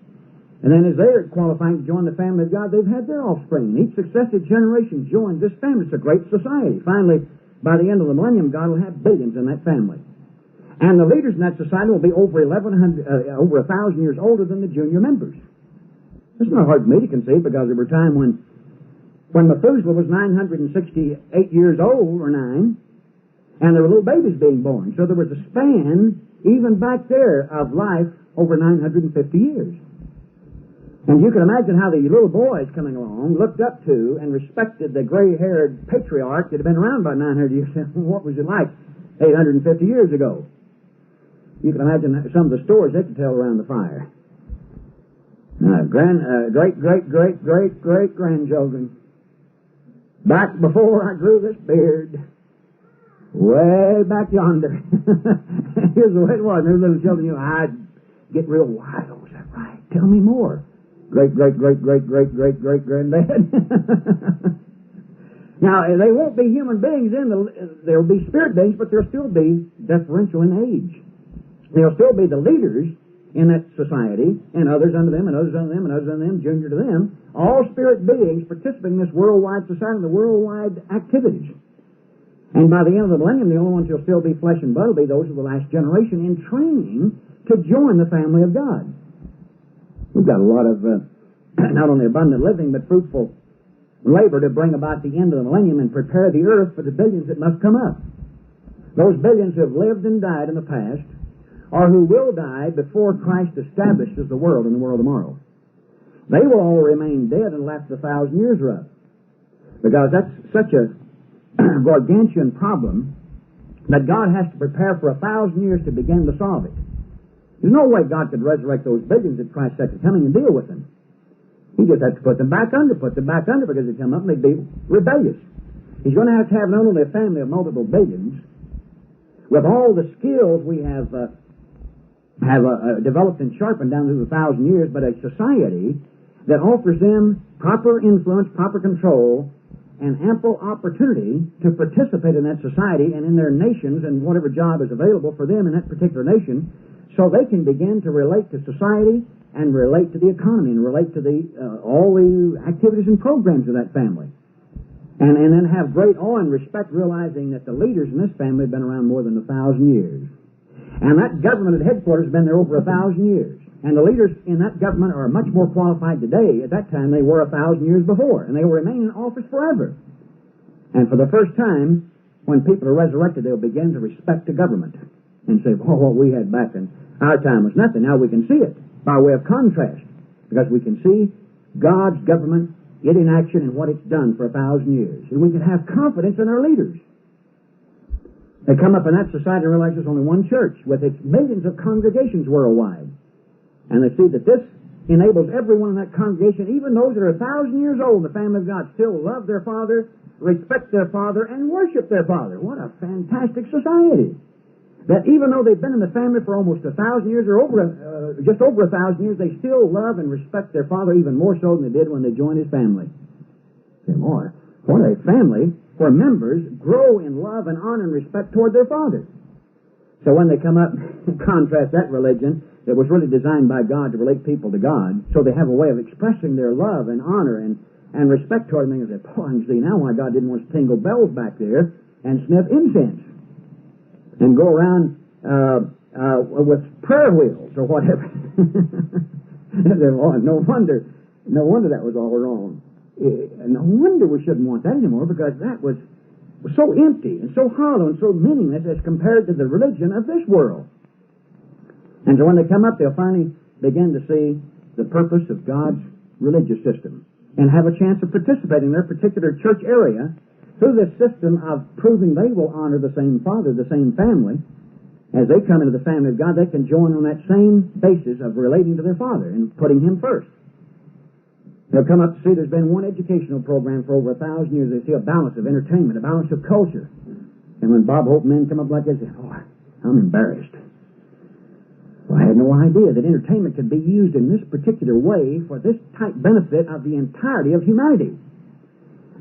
And then as they're qualifying to join the family of God, they've had their offspring. Each successive generation joins this family. It's a great society. Finally, by the end of the millennium, God will have billions in that family. And the leaders in that society will be over 1,000 years older than the junior members. It's not hard for me to conceive, because there were a time when Methuselah was 968 years old, or 9, and there were little babies being born. So there was a span, even back there, of life over 950 years. And you can imagine how the little boys coming along looked up to and respected the gray-haired patriarch that had been around about 900 years. What was it like 850 years ago? You can imagine some of the stories they could tell around the fire. Great-great-great-great-great-grandchildren. Back before I grew this beard. Way back yonder. Here's the way it was. There's little children, I'd get real wild. Is that right? Tell me more. Great granddad. Now, they won't be human beings there'll be spirit beings, but there'll still be differential in age. There'll still be the leaders in that society, and others under them, and others under them, and others under them, junior to them, all spirit beings participating in this worldwide society, the worldwide activities. And by the end of the millennium, the only ones who'll still be flesh and blood will be those of the last generation in training to join the family of God. We've got a lot of not only abundant living, but fruitful labor to bring about the end of the millennium and prepare the earth for the billions that must come up. Those billions who have lived and died in the past, or who will die before Christ establishes the world and the world tomorrow. They will all remain dead until after the 1,000 years are up. Because that's such a gargantuan problem that God has to prepare for 1,000 years to begin to solve it. There's no way God could resurrect those billions at Christ's second coming and deal with them. He just has to put them back under, because they'd come up and they'd be rebellious. He's going to have not only a family of multiple billions, with all the skills we have developed and sharpened down through the 1,000 years, but a society that offers them proper influence, proper control, and ample opportunity to participate in that society and in their nations and whatever job is available for them in that particular nation, so they can begin to relate to society and relate to the economy and relate to all the activities and programs of that family. And then have great awe and respect, realizing that the leaders in this family have been around more than 1,000 years. And that government at headquarters has been there over 1,000 years. And the leaders in that government are much more qualified today. At that time, they were 1,000 years before. And they will remain in office forever. And for the first time, when people are resurrected, they'll begin to respect the government. And say, what we had back in our time was nothing. Now we can see it by way of contrast. Because we can see God's government, it in action, and what it's done for 1,000 years. And we can have confidence in our leaders. They come up in that society and realize there's only one church with its millions of congregations worldwide. And they see that this enables everyone in that congregation, even those that are 1,000 years old, the family of God, still love their father, respect their father, and worship their father. What a fantastic society. That even though they've been in the family for almost 1,000 years, or just over 1,000 years, they still love and respect their father even more so than they did when they joined his family. Say, boy, what a family where members grow in love and honor and respect toward their father. So when they come up and contrast that religion that was really designed by God to relate people to God, so they have a way of expressing their love and honor and respect toward them, they say, boy, I can see now why God didn't want us to tingle bells back there and sniff incense and go around with prayer wheels or whatever. No wonder that was all wrong. No wonder we shouldn't want that anymore, because that was so empty and so hollow and so meaningless as compared to the religion of this world. And so when they come up, they'll finally begin to see the purpose of God's religious system and have a chance of participating in their particular church area through this system of proving they will honor the same Father, the same family. As they come into the family of God, they can join on that same basis of relating to their Father and putting Him first. They'll come up to see there's been one educational program for over 1,000 years. They see a balance of entertainment, a balance of culture. And when Bob Hope men come up like this, they say, oh, I'm embarrassed. Well, I had no idea that entertainment could be used in this particular way for this type benefit of the entirety of humanity.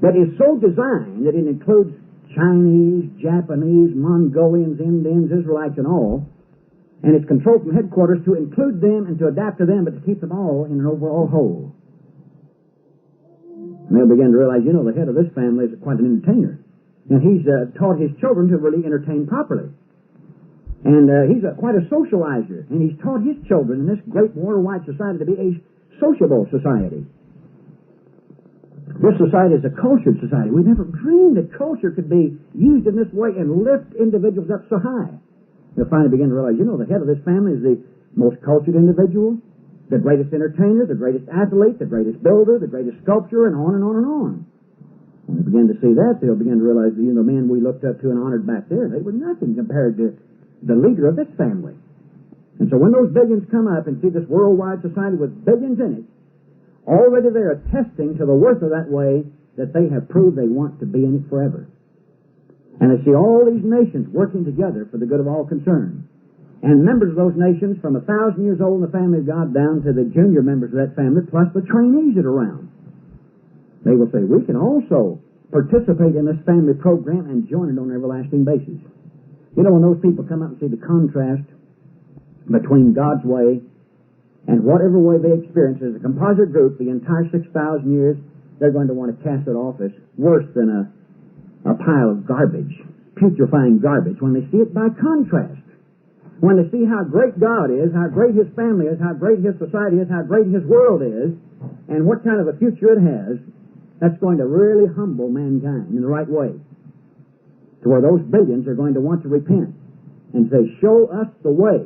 That is so designed that it includes Chinese, Japanese, Mongolians, Indians, Israelites, and all. And it's controlled from headquarters to include them and to adapt to them, but to keep them all in an overall whole. And they'll begin to realize, the head of this family is quite an entertainer. And he's taught his children to really entertain properly. And he's quite a socializer. And he's taught his children in this great worldwide society to be a sociable society. This society is a cultured society. We never dreamed that culture could be used in this way and lift individuals up so high. They'll finally begin to realize, the head of this family is the most cultured individual, the greatest entertainer, the greatest athlete, the greatest builder, the greatest sculptor, and on and on and on. When they begin to see that, they'll begin to realize the men we looked up to and honored back there, they were nothing compared to the leader of this family. And so when those billions come up and see this worldwide society with billions in it, already they're attesting to the worth of that way that they have proved they want to be in it forever. And they see all these nations working together for the good of all concerned. And members of those nations from 1,000 years old in the family of God down to the junior members of that family, plus the trainees that are around. They will say, we can also participate in this family program and join it on an everlasting basis. You know, when those people come up and see the contrast between God's way and whatever way they experience as a composite group, the entire 6,000 years, they're going to want to cast it off as worse than a pile of garbage, putrefying garbage, when they see it by contrast. When they see how great God is, how great His family is, how great His society is, how great His world is, and what kind of a future it has, that's going to really humble mankind in the right way. To where those billions are going to want to repent and say, show us the way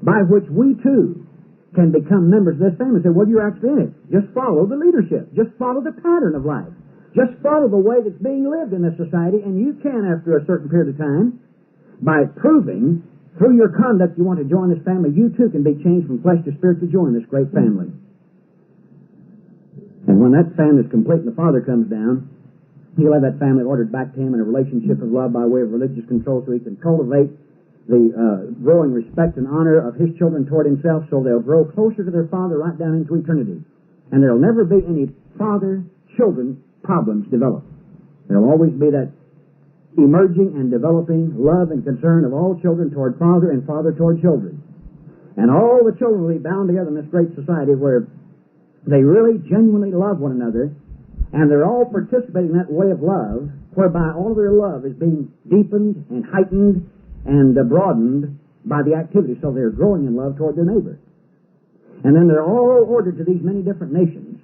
by which we too can become members of this family. Say, well, you're actually in it. Just follow the leadership. Just follow the pattern of life. Just follow the way that's being lived in this society, and you can, after a certain period of time, by proving through your conduct you want to join this family, you too can be changed from flesh to spirit to join this great family. And when that family is complete and the Father comes down, He'll have that family ordered back to Him in a relationship of love by way of religious control, so He can cultivate the growing respect and honor of His children toward Himself, so they'll grow closer to their Father right down into eternity. And there'll never be any father-children problems develop. There'll always be that emerging and developing love and concern of all children toward Father and Father toward children. And all the children will be bound together in this great society where they really genuinely love one another, and they're all participating in that way of love, whereby all of their love is being deepened and heightened and broadened by the activity, so they're growing in love toward their neighbor. And then they're all ordered to these many different nations,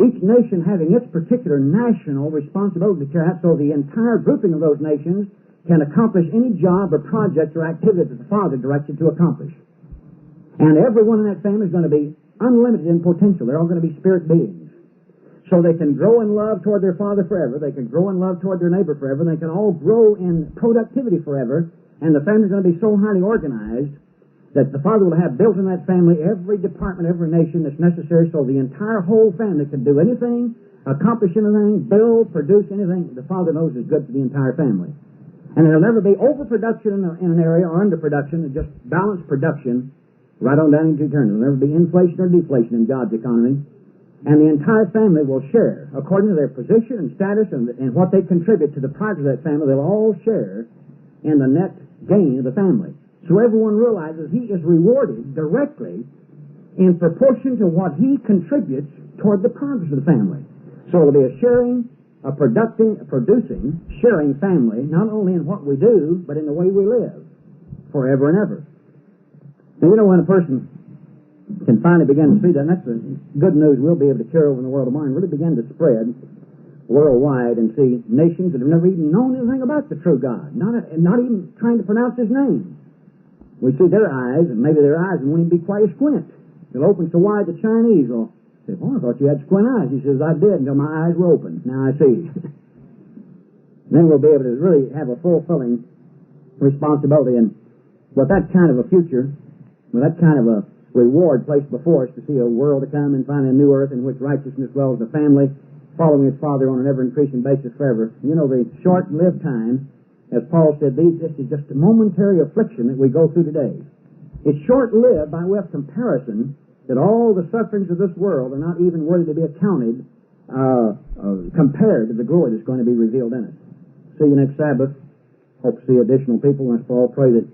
each nation having its particular national responsibility to carry out, so the entire grouping of those nations can accomplish any job or project or activity that the Father directed to accomplish. And everyone in that family is going to be unlimited in potential. They're all going to be spirit beings. So they can grow in love toward their Father forever. They can grow in love toward their neighbor forever. They can all grow in productivity forever. And the family's going to be so highly organized that the Father will have built in that family every department, every nation that's necessary, so the entire whole family can do anything, accomplish anything, build, produce anything the Father knows is good for the entire family. And there'll never be overproduction in an area or underproduction. It's just balanced production right on down into eternity. There'll never be inflation or deflation in God's economy. And the entire family will share, according to their position and status and what they contribute to the progress of that family. They'll all share in the net gain of the family. So everyone realizes he is rewarded directly in proportion to what he contributes toward the progress of the family. So it'll be a sharing, a producing, sharing family, not only in what we do, but in the way we live, forever and ever. And you know, when a person can finally begin to see that, and that's the good news we'll be able to carry over in the world of mine, really begin to spread worldwide and see nations that have never even known anything about the true God, not even trying to pronounce His name. We see their eyes, and maybe their eyes won't even be quite a squint. They'll open so wide the Chinese will say, "Oh, I thought you had squint eyes." He says, "I did until my eyes were open. Now I see." Then we'll be able to really have a fulfilling responsibility, and with that kind of a future, with that kind of a reward placed before us to see a world to come and find a new earth in which righteousness dwells, the family following its Father on an ever-increasing basis forever. You know, the short-lived time, as Paul said, this is just a momentary affliction that we go through today. It's short-lived by way of comparison that all the sufferings of this world are not even worthy to be accounted compared to the glory that's going to be revealed in it. See you next Sabbath. Hope to see additional people. Let's all pray that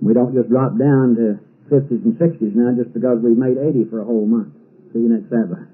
we don't just drop down to 50s and 60s now just because we've made 80 for a whole month. See you next Sabbath.